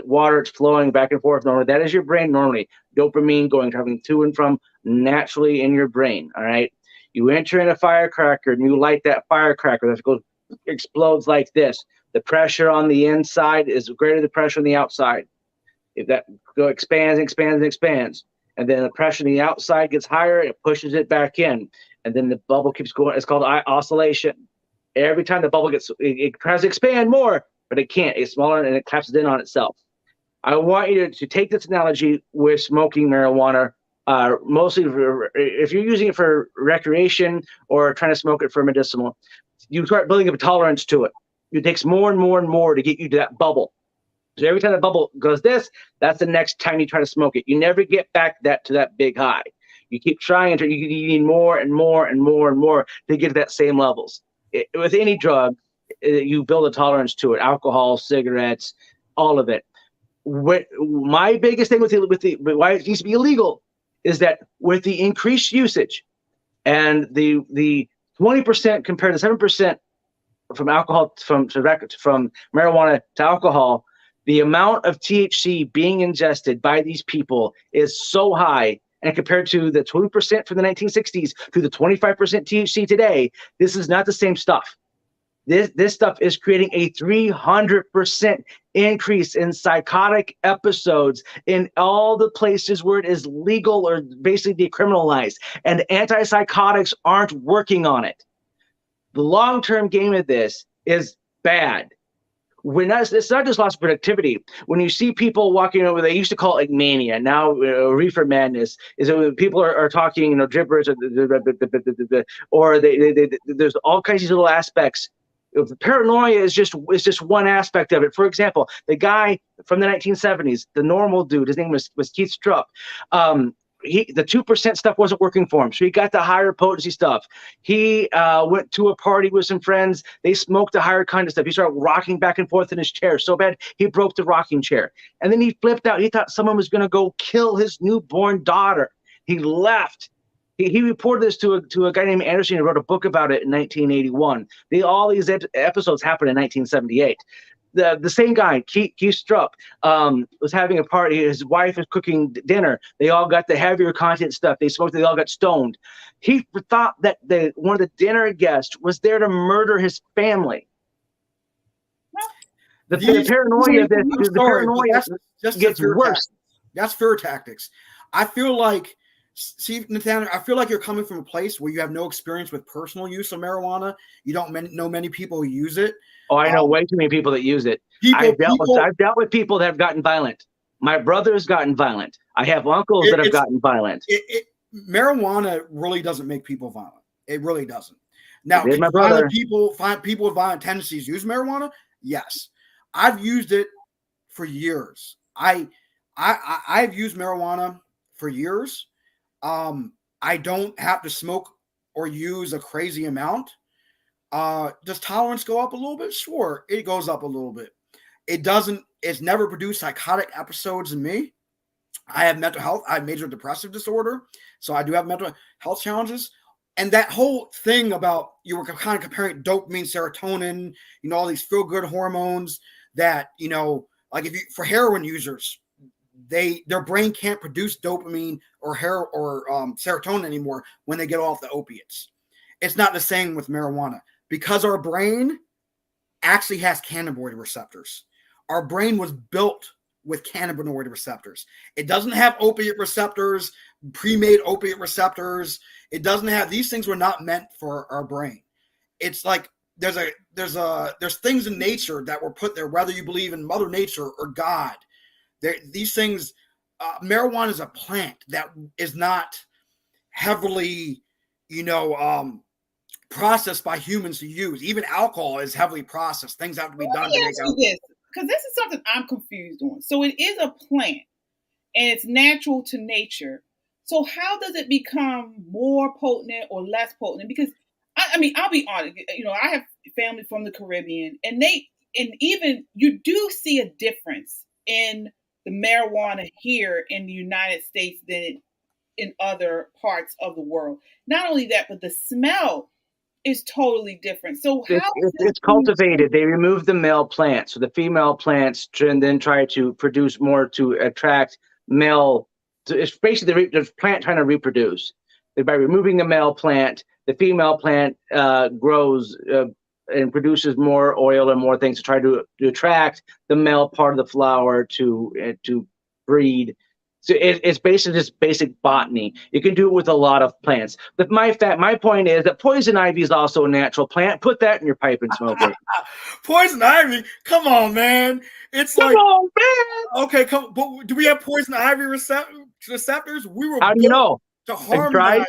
water. It's flowing back and forth normally. That is your brain normally. Dopamine traveling to and from naturally in your brain. All right. You enter in a firecracker and you light that firecracker. That goes explodes like this. The pressure on the inside is greater than the pressure on the outside. If that expands, and then the pressure on the outside gets higher, it pushes it back in, and then the bubble keeps going. It's called oscillation. Every time the bubble it tries to expand more, but it can't. It's smaller and it collapses in on itself. I want you to take this analogy with smoking marijuana, mostly if you're using it for recreation or trying to smoke it for medicinal. You start building up a tolerance to it. It takes more and more and more to get you to that bubble. So every time the bubble goes that's the next time you try to smoke it. You never get back to that big high. You keep trying until you need more and more and more and more to get to that same levels. With any drug, you build a tolerance to it. Alcohol, cigarettes, all of it. My biggest thing with why it needs to be illegal is that with the increased usage and the 20% compared to 7% from alcohol from marijuana to alcohol, the amount of THC being ingested by these people is so high, and compared to the 20% from the 1960s to the 25% THC today, this is not the same stuff. This stuff is creating a 300% increase in psychotic episodes in all the places where it is legal or basically decriminalized, and antipsychotics aren't working on it. The long-term game of this is bad. It's not just loss of productivity. When you see people walking over, they used to call it like mania. Now reefer madness is when people are talking, gibberish, or there's all kinds of little aspects. The paranoia is just one aspect of it. For example, the guy from the 1970s, the normal dude, his name was Keith Strupp. The 2% stuff wasn't working for him, so he got the higher potency stuff. He went to a party with some friends. They smoked the higher kind of stuff. He started rocking back and forth in his chair so bad he broke the rocking chair. And then he flipped out. He thought someone was going to go kill his newborn daughter. He left. He reported this to a guy named Anderson who wrote a book about it in 1981. All these episodes happened in 1978. The same guy, Keith Strupp, was having a party. His wife was cooking dinner. They all got the heavier content stuff. They smoked. They all got stoned. He thought that one of the dinner guests was there to murder his family. The paranoia gets worse. That's fear tactics. I feel like, see, Nathaniel, I feel like you're coming from a place where you have no experience with personal use of marijuana. You don't know many people who use it. Oh, I know way too many people that use it. I've dealt with people that have gotten violent. My brother's gotten violent. I have uncles that have gotten violent. Marijuana really doesn't make people violent. It really doesn't. Now, can people with violent tendencies use marijuana? Yes. I've used it for years. I've used marijuana for years. I don't have to smoke or use a crazy amount. Does tolerance go up a little bit? Sure, it goes up a little bit. It's never produced psychotic episodes in me. I have mental health. I have major depressive disorder. So I do have mental health challenges. And that whole thing about, you were kind of comparing dopamine, serotonin, all these feel-good hormones that, like for heroin users, their brain can't produce dopamine or serotonin anymore when they get off the opiates. It's not the same with marijuana, because our brain actually has cannabinoid receptors. Our brain was built with cannabinoid receptors. It doesn't have opiate receptors, pre-made opiate receptors. It doesn't have, these things were not meant for our brain. It's like there's things in nature that were put there, whether you believe in Mother Nature or God. These things, marijuana is a plant that is not heavily, processed by humans to use. Even alcohol is heavily processed. Things have to be done to make alcohol. Because this is something I'm confused on. So it is a plant, and it's natural to nature. So how does it become more potent or less potent? Because I'll be honest. I have family from the Caribbean, and even you do see a difference in the marijuana here in the United States than in other parts of the world. Not only that, but the smell is totally different. So how is It's cultivated. They remove the male plant, so the female plants then try to produce more to attract male. It's basically the plant trying to reproduce. By removing the male plant, the female plant grows and produces more oil and more things to try to attract the male part of the flower to breed. So it's basically just basic botany. You can do it with a lot of plants. But my point is that poison ivy is also a natural plant. Put that in your pipe and smoke it. Poison ivy? Come on, man. It's Come on, man. Okay, but do we have poison ivy receptors? We were How do you know? To harmonize.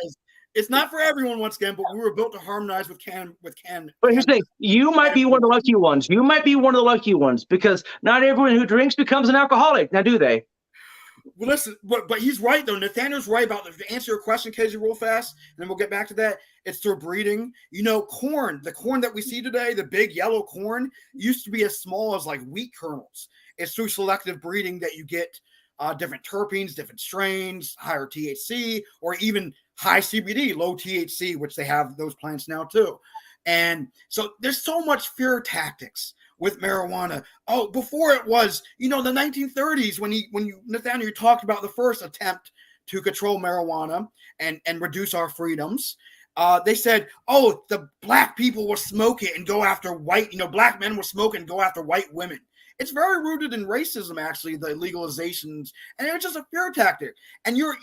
It's not for everyone, once again, but we were built to harmonize with can. But here's the thing: you might be one of the lucky ones. You might be one of the lucky ones because not everyone who drinks becomes an alcoholic. Now, do they? Well, listen, but he's right though. Nathaniel's right about to answer your question, KJ, real fast, and then we'll get back to that. It's through breeding. You know, corn. The corn that we see today, the big yellow corn, used to be as small as like wheat kernels. It's through selective breeding that you get different terpenes, different strains, higher THC, or even high CBD, low THC, which they have those plants now too. And so there's so much fear tactics with marijuana. Oh, before it was, the 1930s when Nathaniel, you talked about the first attempt to control marijuana and reduce our freedoms. They said, oh, the black people will smoke it and go after white, black men will smoke and go after white women. It's very rooted in racism, actually, the legalizations, and it's just a fear tactic. And you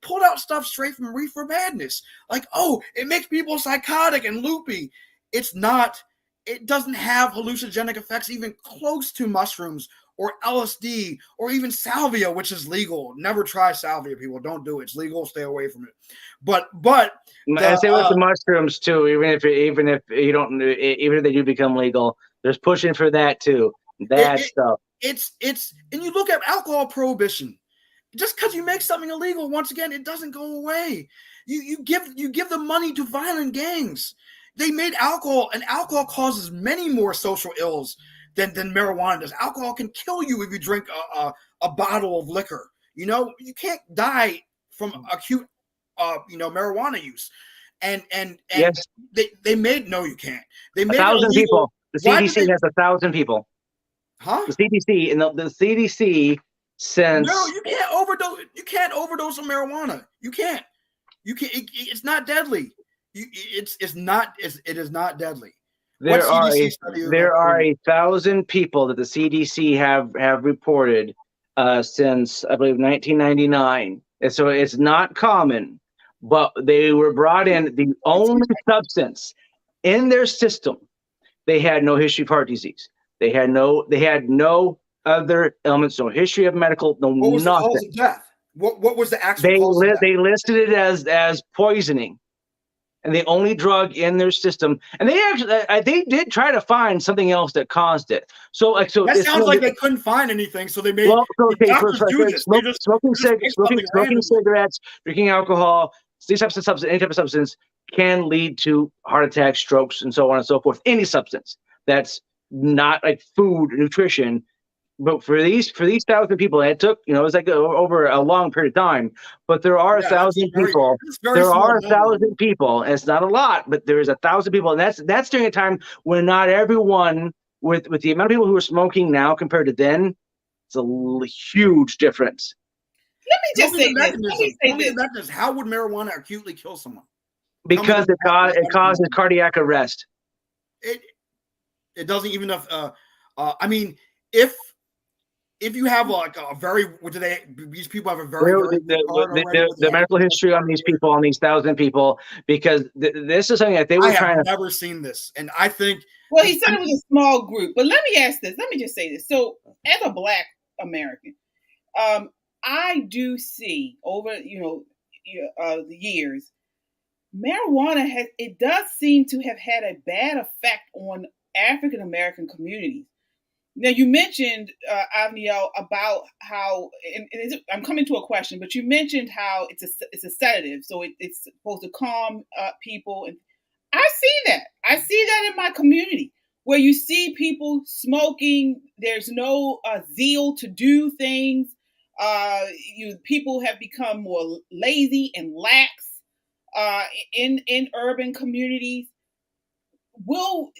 pulled out stuff straight from Reefer Madness, like, oh, it makes people psychotic and loopy. It's not. It doesn't have hallucinogenic effects even close to mushrooms or LSD or even salvia, which is legal. Never try salvia, people. Don't do it. It's legal. Stay away from it. But I say with the mushrooms too. Even if you don't, even if they do become legal, there's pushing for that too. Stuff. It's and you look at alcohol prohibition. Just because you make something illegal, once again, it doesn't go away. You give the money to violent gangs. They made alcohol, and alcohol causes many more social ills than marijuana does. Alcohol can kill you if you drink a bottle of liquor. You can't die from acute marijuana use. And yes. they made you can't. They made 1,000 people. The CDC has 1,000 people. Huh? The CDC and the CDC since you can't overdose. You can't overdose on marijuana. You can't. It's not deadly. It is not deadly. There are 1,000 people that the CDC have reported since, I believe, 1999. And so it's not common, but they were brought in. The only substance in their system, they had no history of heart disease. They had no other elements, no history of medical, no nothing. What was the cause of death? What was the actual cause of death? They listed it as poisoning. And the only drug in their system, and they did try to find something else that caused it. So that sounds like they couldn't find anything, so they made doctors do this. Smoking cigarettes, drinking alcohol, any type of substance can lead to heart attacks, strokes, and so on and so forth. Any substance that's not like food, nutrition. But for these 1,000 people, it took, it was like over a long period of time. But there are 1,000 people. There are 1,000 people, and it's not a lot, but there is 1,000 people, and that's during a time when not everyone, with the amount of people who are smoking now compared to then, it's a huge difference. Let me just say this. How would marijuana acutely kill someone? Because it causes cardiac arrest. It doesn't even I mean, if you have like a very, these people have a very, the medical history on these people, on these 1,000 people, because this is something that they were trying to. I have never seen this, and I think. Well, he said it was a small group, but let me ask this. Let me just say this. So, as a Black American, I do see over the years, marijuana does seem to have had a bad effect on African American communities. Now, you mentioned, Avniel, about how, and I'm coming to a question, but you mentioned how it's a sedative, so it's supposed to calm people. And I see that. I see that in my community, where you see people smoking. There's no zeal to do things. People have become more lazy and lax in urban communities. will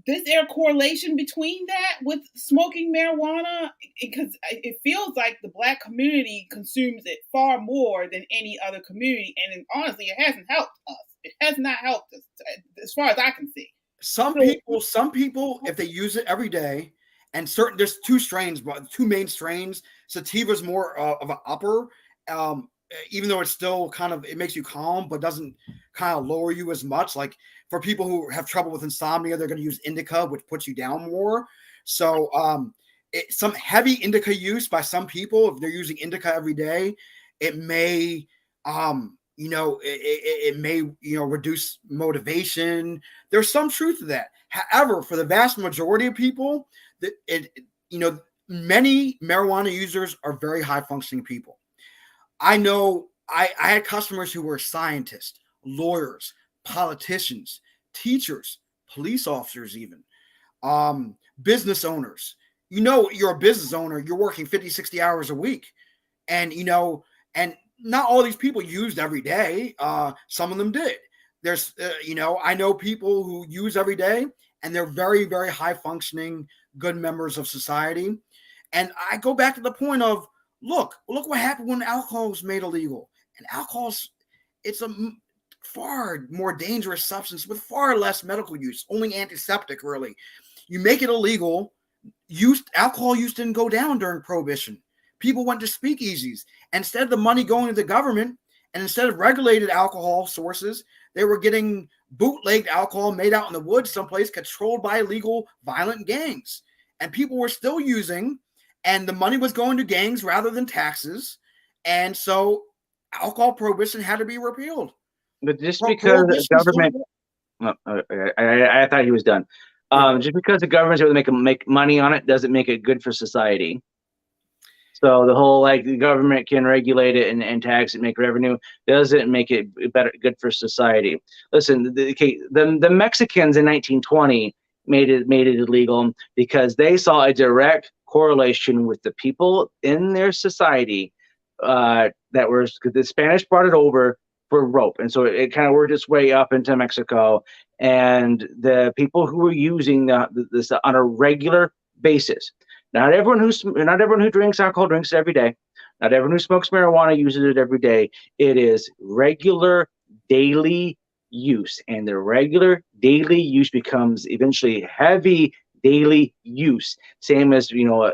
is there a correlation between that with smoking marijuana? Because it feels like the Black community consumes it far more than any other community, and honestly, it hasn't helped us. It has not helped us, as far as I can see. Some people, if they use it every day, and there's two main strains. Sativa's more of an upper, even though it's still it makes you calm, but doesn't kind of lower you as much. Like for people who have trouble with insomnia, they're going to use indica, which puts you down more. So some heavy indica use by some people, if they're using indica every day, it may it may reduce motivation. There's some truth to that. However, for the vast majority of people, many marijuana users are very high functioning people. I know I had customers who were scientists, lawyers, politicians, teachers, police officers, even business owners. You're a business owner, you're working 50, 60 hours a week. And not all these people used every day. Some of them did. There's, I know people who use every day and they're very, very high functioning, good members of society. And I go back to the point of, look what happened when alcohol was made illegal. And it's a far more dangerous substance with far less medical use, only antiseptic, really. You make it illegal, alcohol use didn't go down during Prohibition. People went to speakeasies. Instead of the money going to the government, and instead of regulated alcohol sources, they were getting bootlegged alcohol made out in the woods someplace, controlled by illegal violent gangs. And people were still using, and the money was going to gangs rather than taxes. And so alcohol prohibition had to be repealed. But just because the government, I thought he was done. Just because the government's able to make money on it doesn't make it good for society. So the whole the government can regulate it and tax it, make revenue, doesn't make it good for society. Listen, the Mexicans in 1920 made it illegal because they saw a direct correlation with the people in their society because the Spanish brought it over for rope, and so it kind of worked its way up into Mexico, and the people who were using this on a regular basis. Not everyone who drinks alcohol drinks it every day. Not everyone who smokes marijuana uses it every day. It is regular daily use, and the regular daily use becomes eventually heavy daily use. Same as you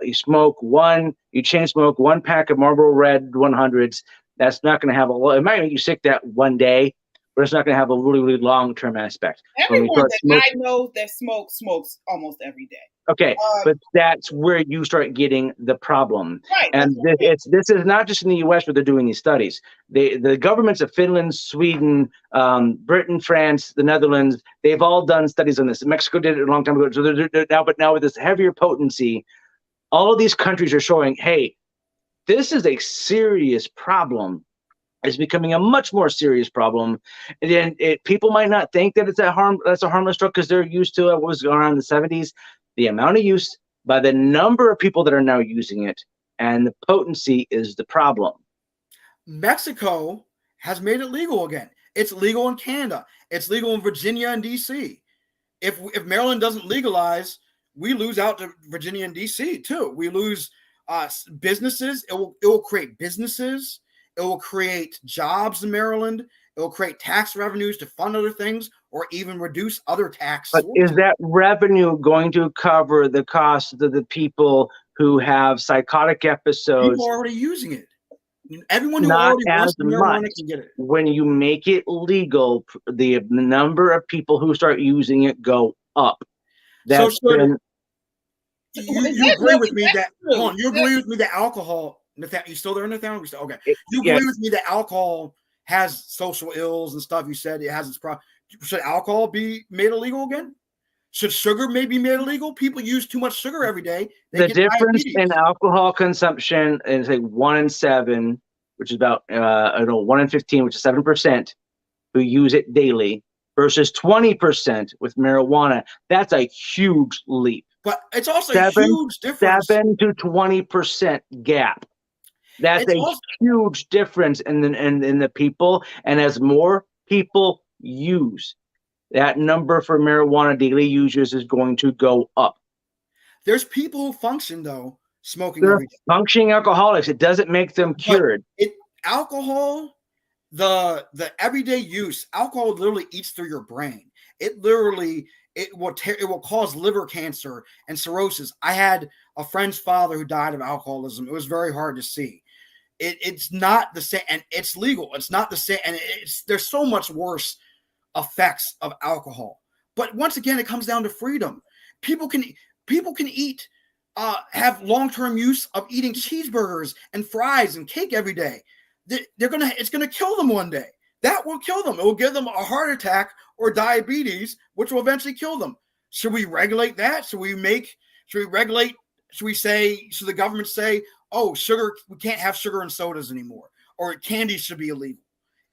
chain smoke one pack of Marlboro Red 100s. That's not going to have it might make you sick that one day, but it's not going to have a really, really long-term aspect. Everyone that I know that smokes almost every day. Okay, but that's where you start getting the problem. Right. And this is not just in the U.S. where they're doing these studies. The governments of Finland, Sweden, Britain, France, the Netherlands, they've all done studies on this. Mexico did it a long time ago. So now with this heavier potency, all of these countries are showing, hey, this is a serious problem. It's becoming a much more serious problem. And people might not think that that's a harmless drug because they're used to it. What was going on in the 70s? The amount of use by the number of people that are now using it, and the potency is the problem. Mexico has made it legal again. It's legal in Canada. It's legal in Virginia and DC. If Maryland doesn't legalize, we lose out to Virginia and DC too. We lose businesses. It will create businesses. It will create jobs in Maryland. It will create tax revenues to fund other things or even reduce other tax sources. But is that revenue going to cover the cost of the people who have psychotic episodes? People are already using it. Everyone who already wants marijuana can get it. When you make it legal, the number of people who start using it go up. You agree with me that you agree with me that alcohol, Nathaniel, you still there, Nathaniel? Okay. You agree with me that alcohol has social ills and stuff. You said it has its problem. Should alcohol be made illegal again? Should sugar maybe be made illegal? People use too much sugar every day. The difference in alcohol consumption is 1 in 7, which is about 1 in 15, which is 7% who use it daily, versus 20% with marijuana. That's a huge leap. But it's also a huge difference. 7 to 20% gap. That's a huge difference in the people, and as more people use, that number for marijuana daily users is going to go up. There's people who function, though, smoking They're every day. functioning alcoholics. It doesn't make them cured. Alcohol, the everyday use, alcohol literally eats through your brain. It will cause liver cancer and cirrhosis. I had a friend's father who died of alcoholism. It was very hard to see. It's not the same, and it's legal. It's not the same, and there's so much worse effects of alcohol. But once again, it comes down to freedom. People can eat, have long-term use of eating cheeseburgers and fries and cake every day. It's gonna kill them one day. That will kill them. It will give them a heart attack or diabetes, which will eventually kill them. Should we regulate that? Should the government say, oh, sugar, we can't have sugar in sodas anymore, or candy should be illegal?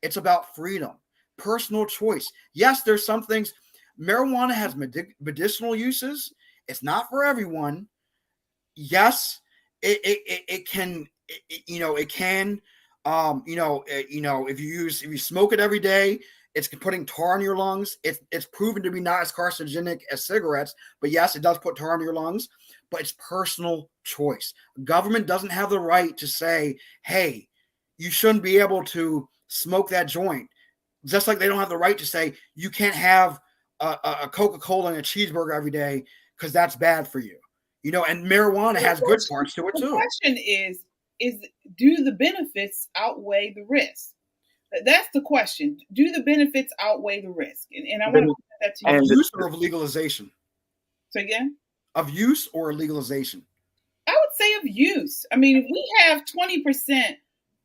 It's about freedom, personal choice. Yes, there's some things. Marijuana has medicinal uses. It's not for everyone. Yes, it can. If you smoke it every day, it's putting tar in your lungs. It's proven to be not as carcinogenic as cigarettes, but yes, it does put tar in your lungs. But it's personal choice. Government doesn't have the right to say, hey, you shouldn't be able to smoke that joint. Just like they don't have the right to say you can't have a Coca-Cola and a cheeseburger every day because that's bad for you. And marijuana has good parts to it too. The question is do the benefits outweigh the risk? That's the question. Do the benefits outweigh the risk? And I want to put that to you. Of use or of legalization? Say again? Of use or legalization? I would say of use. I mean, if we have 20%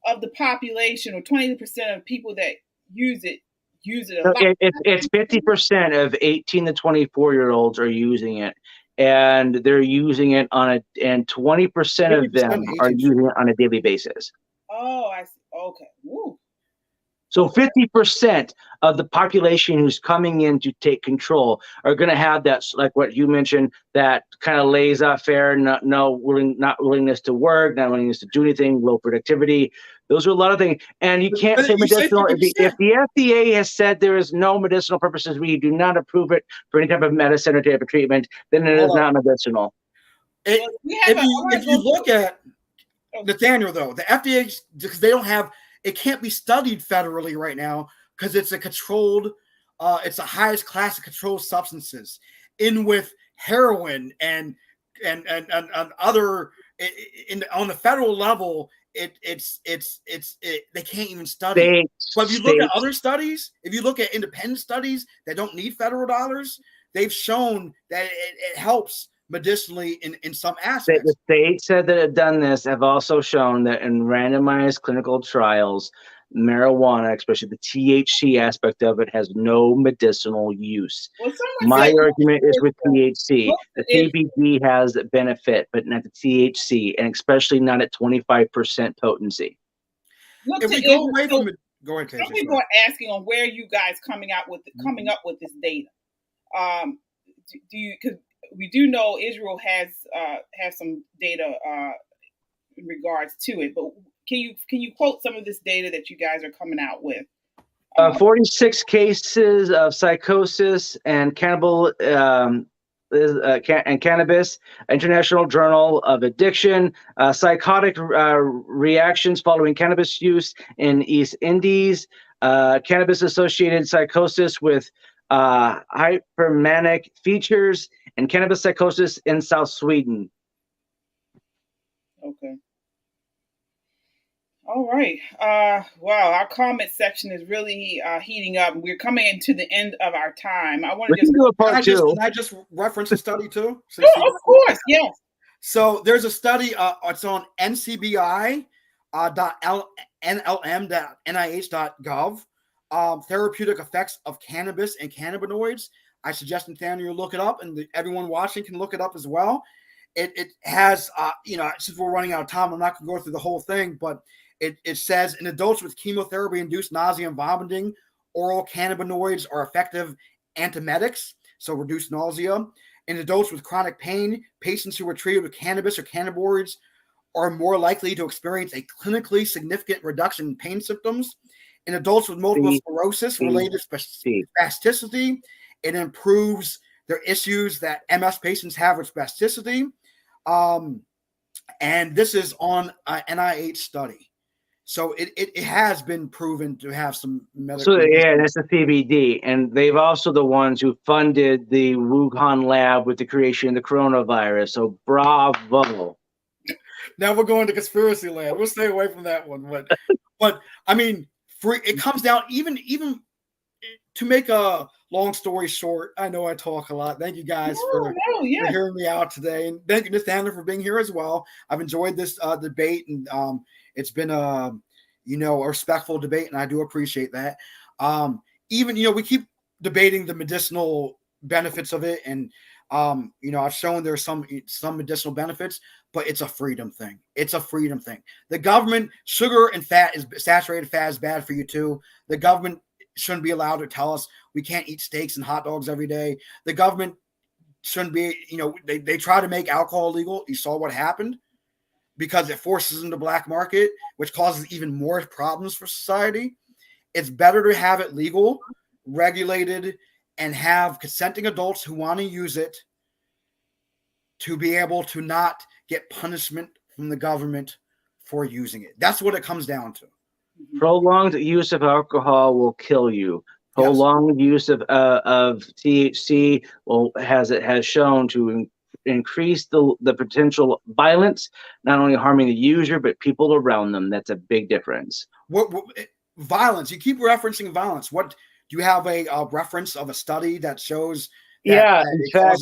of the population or 20% of people that use it a lot. It's 50% of 18 to 24-year-olds are using it. And they're using it and 20% of them are using it on a daily basis. Oh, I see. Okay. Woo. So 50% of the population who's coming in to take control are going to have that, like what you mentioned, that kind of laissez-faire, not willingness to work, not willingness to do anything, low productivity. Those are a lot of things. And you can't say medicinal. If the FDA has said there is no medicinal purposes, we do not approve it for any type of medicine or type of treatment, then it is not medicinal. If you look at Nathaniel, though, the FDA, because they don't have, it can't be studied federally right now because it's a controlled, it's the highest class of controlled substances, in with heroin and other on the federal level. They can't even study. But if you look at other studies, if you look at independent studies that don't need federal dollars, they've shown that it helps medicinally in some aspects. The states that have done this have also shown that in randomized clinical trials, marijuana, especially the THC aspect of it, has no medicinal use. My argument is with THC. The CBD has benefit, but not the THC, and especially not at 25% potency. If we go away from it, go ahead, Casey. People are asking on where you guys coming up with this data. Do you? Because we do know Israel has some data in regards to it, but can you quote some of this data that you guys are coming out with? 46 cases of psychosis and cannabis, International Journal of Addiction, psychotic reactions following cannabis use in East Indies, cannabis-associated psychosis with hypermanic features, and cannabis psychosis in South Sweden. Okay. All right. Wow, our comment section is really heating up. We're coming into the end of our time. I want to just do a part two. Can I just reference a study too? Oh, of course, yes. So there's a study. It's on ncbi.nlm.nih.gov. Therapeutic effects of cannabis and cannabinoids. I suggest Nathaniel look it up, and everyone watching can look it up as well. It has, since we're running out of time, I'm not going to go through the whole thing, but it says in adults with chemotherapy-induced nausea and vomiting, oral cannabinoids are effective antiemetics, so reduce nausea. In adults with chronic pain, patients who were treated with cannabis or cannabinoids are more likely to experience a clinically significant reduction in pain symptoms. In adults with multiple sclerosis related spasticity It improves their issues that MS patients have with spasticity. And this is on an NIH study. So it has been proven to have some medical. So yeah, that's the CBD, and they've also the ones who funded the Wuhan lab with the creation of the coronavirus. So bravo. Now we're going to conspiracy land. We'll stay away from that one. But I mean, it comes down even to make a long story short. I know I talk a lot. Thank you guys for hearing me out today, and thank you, Nathaniel, for being here as well. I've enjoyed this debate, and it's been a respectful debate, and I do appreciate that. Even we keep debating the medicinal benefits of it, and I've shown there's some medicinal benefits, but it's a freedom thing. It's a freedom thing. The government, sugar and saturated fat is bad for you too. The government shouldn't be allowed to tell us we can't eat steaks and hot dogs every day. The government shouldn't be, they try to make alcohol legal. You saw what happened because it forces into the black market, which causes even more problems for society. It's better to have it legal, regulated, and have consenting adults who want to use it to be able to not get punishment from the government for using it. That's what it comes down to. Prolonged use of alcohol will kill you. Prolonged use of THC has shown to increase the potential violence, not only harming the user but people around them. That's a big difference. What violence? You keep referencing violence. What do you have a reference of a study that shows? In fact,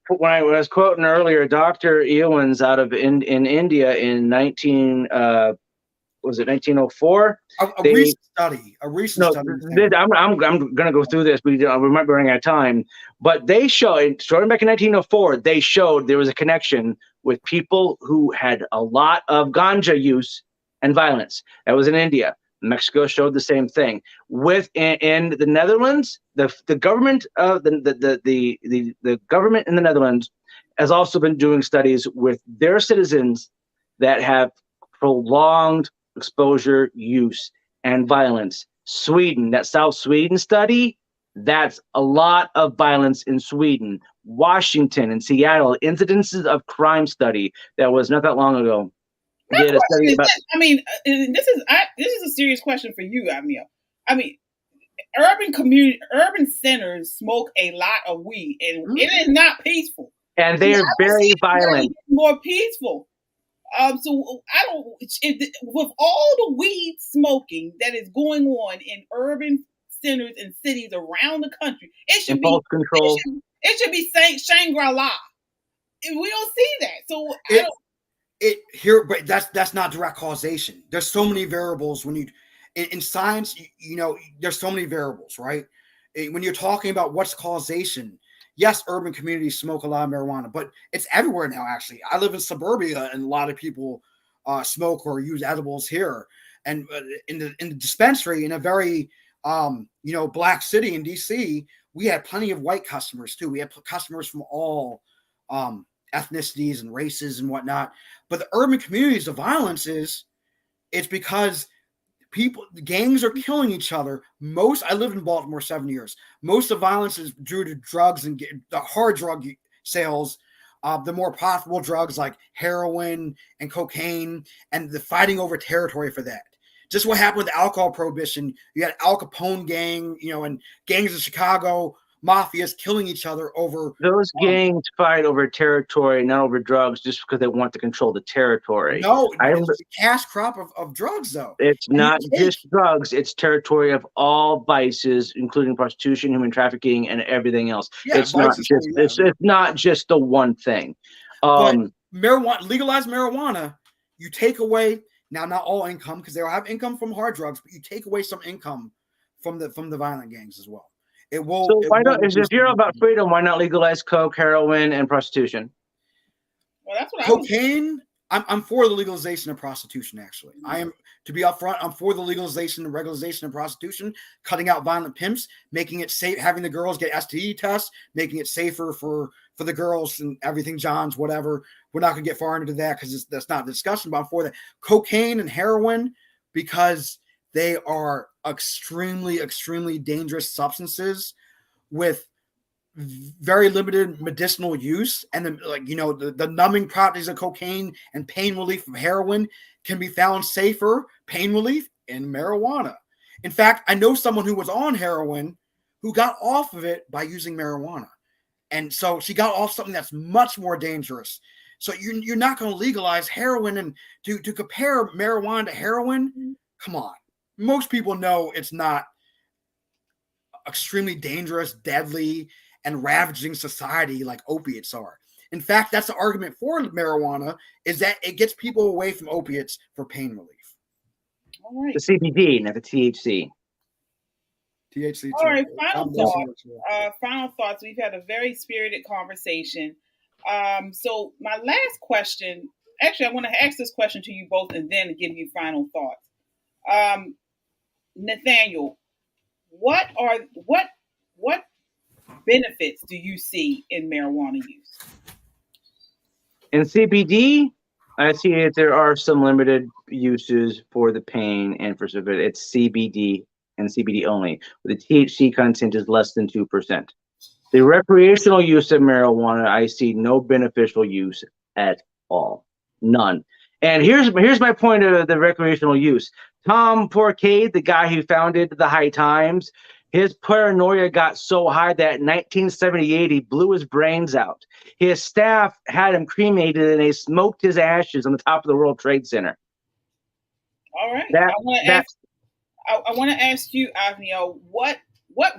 when I was quoting earlier, Dr. Ewans out of in India in 1904? A recent study. I'm going to go through this. We remember running out of time, but they showed, starting back in 1904, they showed there was a connection with people who had a lot of ganja use and violence. That was in India. Mexico showed the same thing. In the Netherlands, the government of the government in the Netherlands has also been doing studies with their citizens that have prolonged exposure, use, and violence. Sweden, that South Sweden study, that's a lot of violence in Sweden. Washington and Seattle, incidences of crime study that was not that long ago. My question is this, this is a serious question for you, Avniel. Urban centers smoke a lot of weed, and it is not peaceful. And they are very violent. More peaceful. So I don't. With all the weed smoking that is going on in urban centers and cities around the country, it should be control. It should be Shangri-La. We don't see that. So but that's not direct causation. There's so many variables when you in science. There's so many variables, right? When you're talking about what's causation. Yes, urban communities smoke a lot of marijuana, but it's everywhere now, actually. I live in suburbia, and a lot of people smoke or use edibles here. And in the dispensary, in a very, black city in D.C., we had plenty of white customers, too. We had customers from all ethnicities and races and whatnot. But the urban communities, the violence it's because gangs are killing each other. I lived in Baltimore 7 years. Most of the violence is due to drugs and the hard drug sales, the more profitable drugs like heroin and cocaine, and the fighting over territory for that. Just what happened with alcohol prohibition. You had Al Capone gang, and gangs in Chicago, mafias killing each other over. Those gangs fight over territory, not over drugs, just because they want to control the territory. No, it's a cash crop of drugs, though. It's not just drugs; it's territory of all vices, including prostitution, human trafficking, and everything else. Yeah, it's not just the one thing. But marijuana, legalized marijuana, you take away now not all income because they'll have income from hard drugs, but you take away some income from the violent gangs as well. It will. So why not? If you're about freedom, why not legalize coke, heroin, and prostitution? Well, that's what cocaine. I'm for the legalization of prostitution. Actually, I am. To be upfront, I'm for the legalization and regularization of prostitution, cutting out violent pimps, making it safe, having the girls get STD tests, making it safer for the girls and everything. Johns, whatever. We're not going to get far into that because that's not the discussion. But I'm for that. Cocaine and heroin because they are extremely, extremely dangerous substances with very limited medicinal use, and the numbing properties of cocaine and pain relief from heroin can be found safer pain relief in marijuana. In fact, I know someone who was on heroin who got off of it by using marijuana. And so she got off something that's much more dangerous. So you're not going to legalize heroin, and to compare marijuana to heroin, come on. Most people know it's not extremely dangerous, deadly, and ravaging society like opiates are. In fact, that's the argument for marijuana, is that it gets people away from opiates for pain relief. All right. The CBD, not the THC. THC too. All right, final thoughts. We've had a very spirited conversation. So my last question, actually, I want to ask this question to you both and then give you final thoughts. Nathaniel, what benefits do you see in marijuana use? In CBD, I see that there are some limited uses for the pain and for some of it. It's CBD and CBD only. The THC content is less than 2%. The recreational use of marijuana, I see no beneficial use at all. None. And here's my point of the recreational use. Tom Porcade, the guy who founded the High Times, his paranoia got so high that in 1978 he blew his brains out. His staff had him cremated and they smoked his ashes on the top of the World Trade Center. All right. I want to ask you, Avniel, what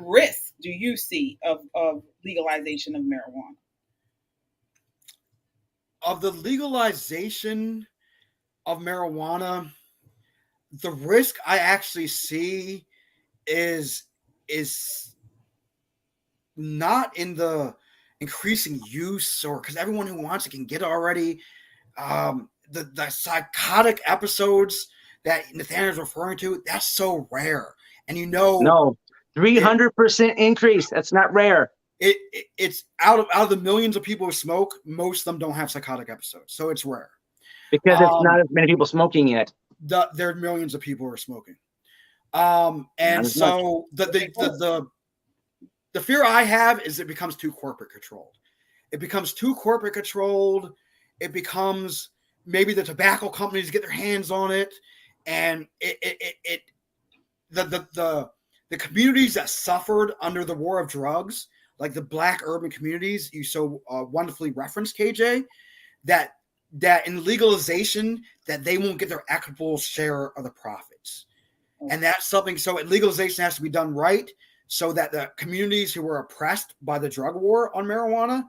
risks do you see of legalization of marijuana? Of the legalization of marijuana, the risk I actually see is not in the increasing use, or because everyone who wants it can get it already. The psychotic episodes that Nathaniel's referring to, that's so rare. And no, 300% increase. That's not rare. It's out of the millions of people who smoke, most of them don't have psychotic episodes, so it's rare. Because it's not as many people smoking yet. There are millions of people who are smoking. And so the fear I have is it becomes too corporate controlled. It becomes too corporate controlled. It becomes maybe the tobacco companies get their hands on it, and the communities that suffered under the war of drugs, like the Black urban communities you so wonderfully referenced, KJ, that in legalization that they won't get their equitable share of the profits. And that's something, so legalization has to be done right so that the communities who were oppressed by the drug war on marijuana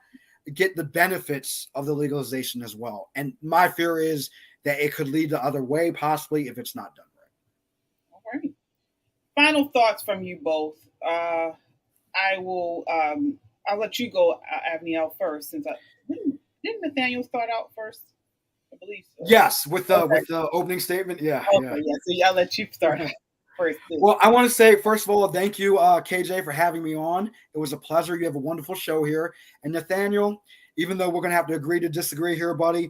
get the benefits of the legalization as well. And my fear is that it could lead the other way, possibly, if it's not done right. All right. Final thoughts from you both. I'll let you go, Avniel, first, since didn't Nathaniel start out first? I believe so. Yes, with the opening statement. Yeah. Okay, yeah. So I'll let you start first. Well, I want to say, first of all, thank you, KJ, for having me on. It was a pleasure. You have a wonderful show here. And Nathaniel, even though we're going to have to agree to disagree here, buddy,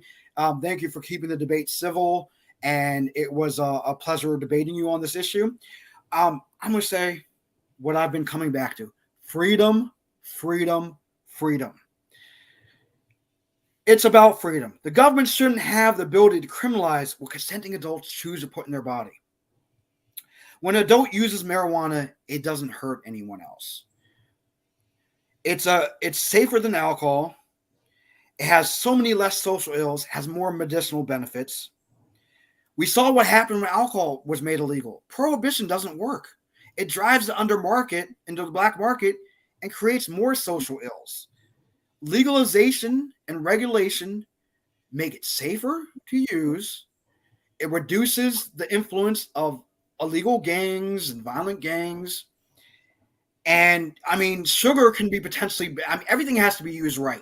thank you for keeping the debate civil. And it was a pleasure debating you on this issue. I'm going to say what I've been coming back to. Freedom, freedom, freedom. It's about freedom. The government shouldn't have the ability to criminalize what consenting adults choose to put in their body. When an adult uses marijuana, it doesn't hurt anyone else. It's safer than alcohol. It has so many less social ills, has more medicinal benefits. We saw what happened when alcohol was made illegal. Prohibition doesn't work. It drives the undermarket into the black market and creates more social ills. Legalization and regulation make it safer to use. It reduces the influence of illegal gangs and violent gangs. And I mean, sugar can be potentially, everything has to be used right.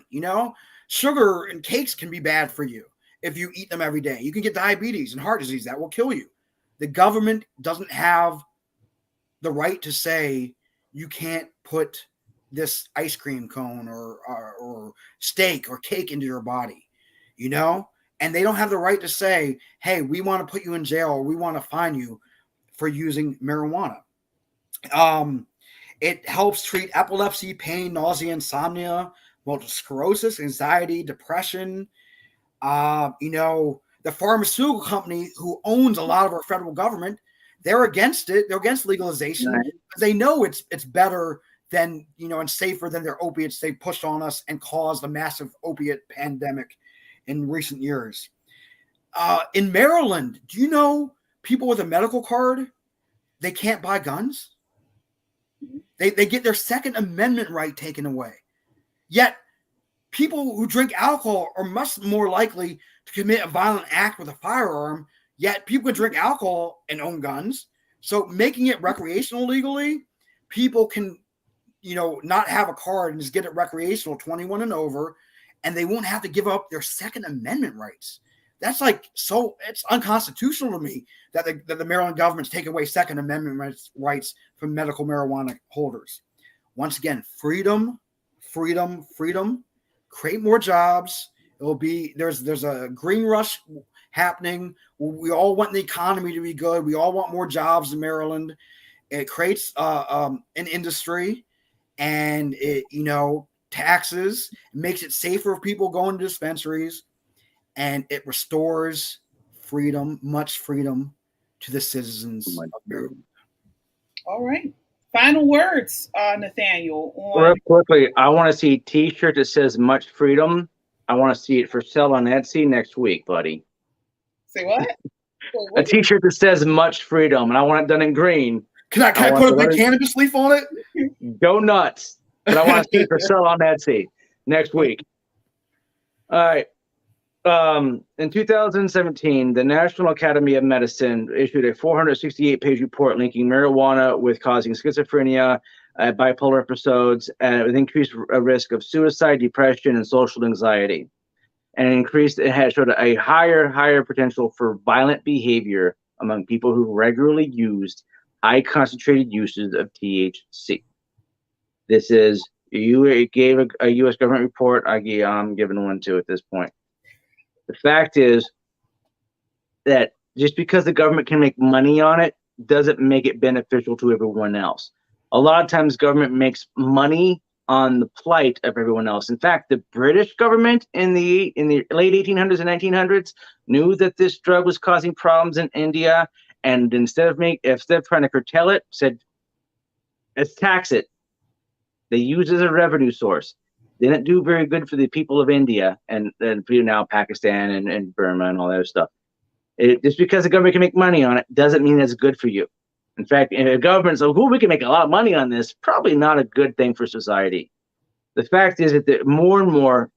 Sugar and cakes can be bad for you if you eat them every day. You can get diabetes and heart disease that will kill you. The government doesn't have the right to say you can't put this ice cream cone or steak or cake into your body, and they don't have the right to say, hey, we want to put you in jail or we want to fine you for using marijuana. It helps treat epilepsy, pain, nausea, insomnia, multiple sclerosis, anxiety, depression. The pharmaceutical company who owns a lot of our federal government, they're against it. They're against legalization because they know it's better than, and safer than their opiates they pushed on us and caused a massive opiate pandemic in recent years. In Maryland, do you know people with a medical card, they can't buy guns? They get their Second Amendment right taken away. Yet people who drink alcohol are much more likely to commit a violent act with a firearm, yet people can drink alcohol and own guns. So making it recreational legally, people can, not have a card and just get it recreational, 21 and over, and they won't have to give up their Second Amendment rights. That's it's unconstitutional to me that the Maryland government's taking away Second Amendment rights from medical marijuana holders. Once again, freedom, freedom, freedom. Create more jobs. There's a green rush happening. We all want the economy to be good. We all want more jobs in Maryland. It creates an industry, and it taxes. It makes it safer for people going to dispensaries, and it restores freedom, much freedom, to the citizens of Maryland. All right. Final words, Nathaniel. Real quickly, I want to see a T-shirt that says "Much Freedom." I want to see it for sale on Etsy next week, buddy. Say what? A T-shirt that says "Much Freedom," and I want it done in green. Can I put a big cannabis leaf on it? Go nuts! But I want to see it for sale on Etsy next week. All right. In 2017, the National Academy of Medicine issued a 468-page report linking marijuana with causing schizophrenia, bipolar episodes, with increased risk of suicide, depression, and social anxiety. And it had showed a higher potential for violent behavior among people who regularly used high concentrated uses of THC. This is, it gave a U.S. government report. I'm giving one too at this point. The fact is that just because the government can make money on it doesn't make it beneficial to everyone else. A lot of times government makes money on the plight of everyone else. In fact, the British government in the late 1800s and 1900s knew that this drug was causing problems in India, and instead of trying to curtail it, said, let's tax it. They use it as a revenue source. They didn't do very good for the people of India and now Pakistan and Burma and all that other stuff. Just because the government can make money on it doesn't mean it's good for you. In fact, if the government's like, we can make a lot of money on this, probably not a good thing for society. The fact is that more and more,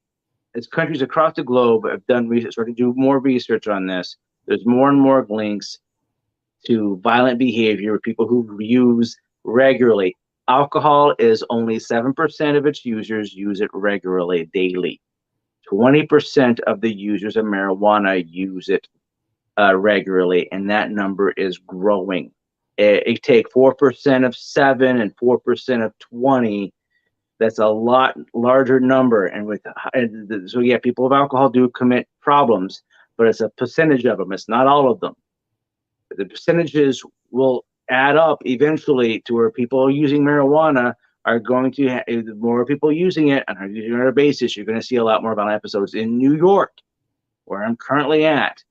as countries across the globe have done research, or to do more research on this, there's more and more links to violent behavior with people who use regularly. Alcohol is only 7% of its users use it regularly, daily. 20% of the users of marijuana use it regularly, and that number is growing. It take 4% of 7 and 4% of 20. That's a lot larger number. So yeah, people with alcohol do commit problems, but it's a percentage of them. It's not all of them. The percentages will add up eventually to where people using marijuana are going to the more people using it and are using it on a basis, you're going to see a lot more violent episodes in New York, where I'm currently at.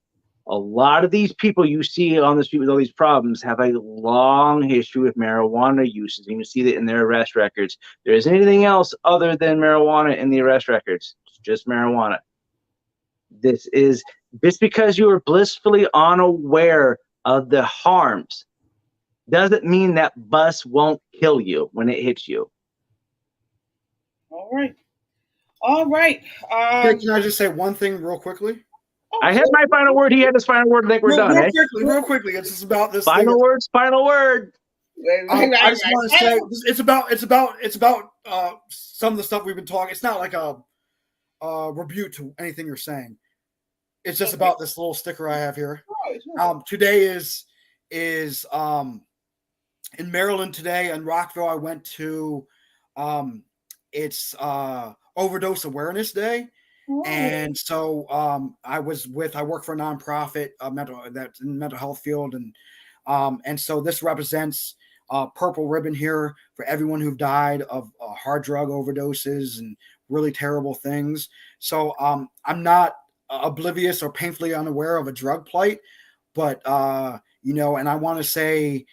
A lot of these people you see on the street with all these problems have a long history with marijuana uses. You can see that in their arrest records. There isn't anything else other than marijuana in the arrest records. It's just marijuana. This is just because you are blissfully unaware of the harms doesn't mean that bus won't kill you when it hits you. All right. Can I just say one thing real quickly? I had my final word. He had his final word. I think we're done. Real quickly. It's just about this. Final word. I just want to say it's about some of the stuff we've been talking. It's not like a rebuke to anything you're saying. It's just about this little sticker I have here. Today is in Maryland today in Rockville. I went to it's Overdose Awareness Day. And so I work for a nonprofit that's in the mental health field, and so this represents purple ribbon here for everyone who've died of hard drug overdoses and really terrible things. So I'm not oblivious or painfully unaware of a drug plight, but and I want to say,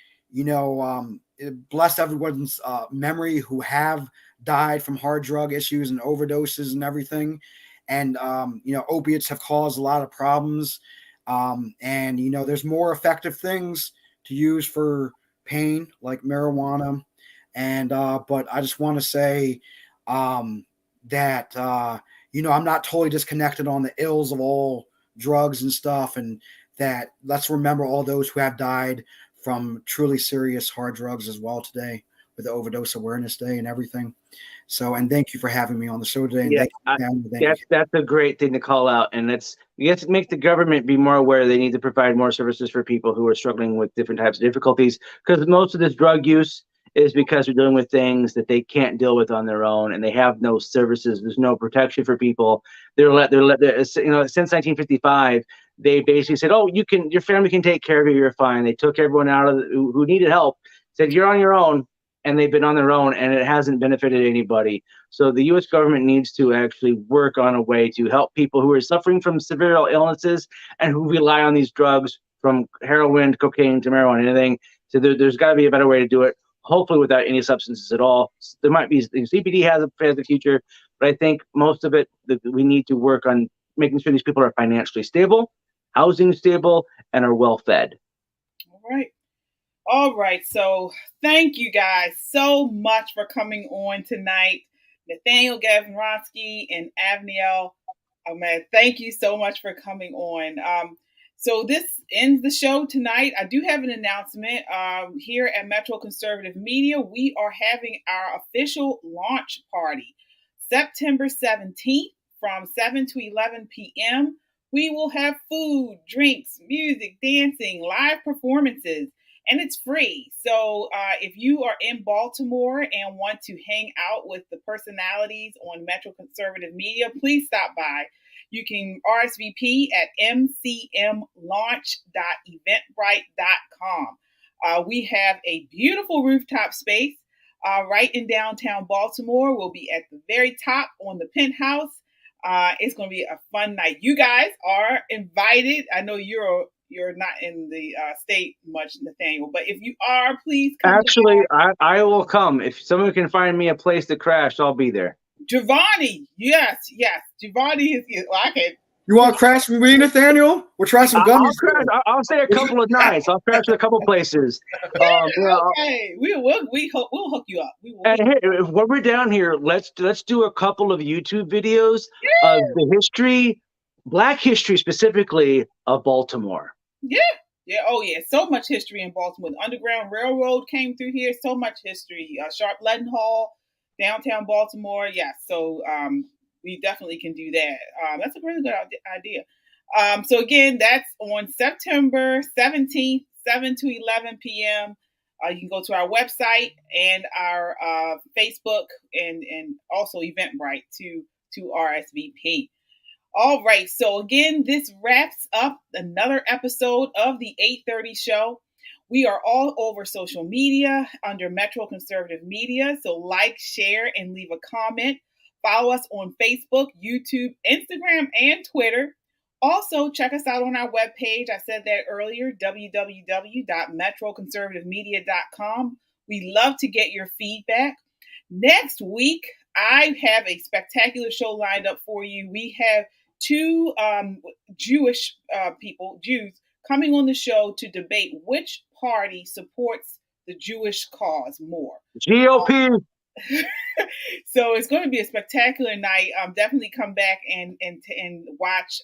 bless everyone's memory who have died from hard drug issues and overdoses and everything. And opiates have caused a lot of problems. And there's more effective things to use for pain, like marijuana. And but I just want to say that I'm not totally disconnected on the ills of all drugs and stuff, and that let's remember all those who have died from truly serious hard drugs as well today, with the Overdose Awareness Day and everything. So, and thank you for having me on the show today. And yeah, that's a great thing to call out. And you have to make the government be more aware they need to provide more services for people who are struggling with different types of difficulties, because most of this drug use is because they're dealing with things that they can't deal with on their own, and they have no services. There's no protection for people. They're since 1955, they basically said, "Oh, your family can take care of you. You're fine." They took everyone out of who needed help, said, "You're on your own," and they've been on their own, and it hasn't benefited anybody. So the U.S. government needs to actually work on a way to help people who are suffering from severe illnesses and who rely on these drugs, from heroin, cocaine to marijuana, anything. So there's got to be a better way to do it. Hopefully without any substances at all. There might be CBD has a future, but I think most of it we need to work on making sure these people are financially stable, housing stable, and are well fed. All right. So thank you guys so much for coming on tonight. Nathaniel Gavronsky and Avniel Ahmed, thank you so much for coming on. So this ends the show tonight. I do have an announcement. Here at Metro Conservative Media, we are having our official launch party, September 17th from 7 to 11 p.m. We will have food, drinks, music, dancing, live performances, and it's free. So if you are in Baltimore and want to hang out with the personalities on Metro Conservative Media, please stop by. You can RSVP at mcmlaunch.eventbrite.com. We have a beautiful rooftop space right in downtown Baltimore. We'll be at the very top on the penthouse. It's going to be a fun night. You guys are invited. I know you're not in the state much, Nathaniel, but if you are, please come. Actually, I will come. If someone can find me a place to crash, I'll be there. Giovanni, yes. Giovanni is here. Well, I can. You want to crash with me, Nathaniel? We'll try some gummies. I'll say a couple of nights. I'll crash at a couple places. Okay, we'll hook you up. And hey, when we're down here, let's do a couple of YouTube videos of the history, Black history specifically, of Baltimore. Yeah. Oh yeah, so much history in Baltimore. The Underground Railroad came through here. So much history. Sharp Leadenhall, downtown Baltimore. Yes. So we definitely can do that. That's a really good idea. So again, that's on September 17th, 7 to 11 p.m. You can go to our website and our Facebook and also Eventbrite to RSVP. All right. So again, this wraps up another episode of the 8:30 show. We are all over social media under Metro Conservative Media. So like, share, and leave a comment. Follow us on Facebook, YouTube, Instagram, and Twitter. Also, check us out on our webpage. I said that earlier, www.metroconservativemedia.com. We love to get your feedback. Next week, I have a spectacular show lined up for you. We have two Jews, coming on the show to debate which party supports the Jewish cause more. GOP. So it's going to be a spectacular night. Definitely come back and watch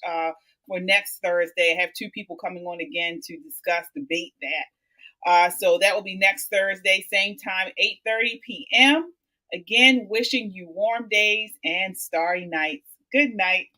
for next Thursday. I have two people coming on again to debate that. So that will be next Thursday, same time, 8:30 p.m. Again, wishing you warm days and starry nights. Good night.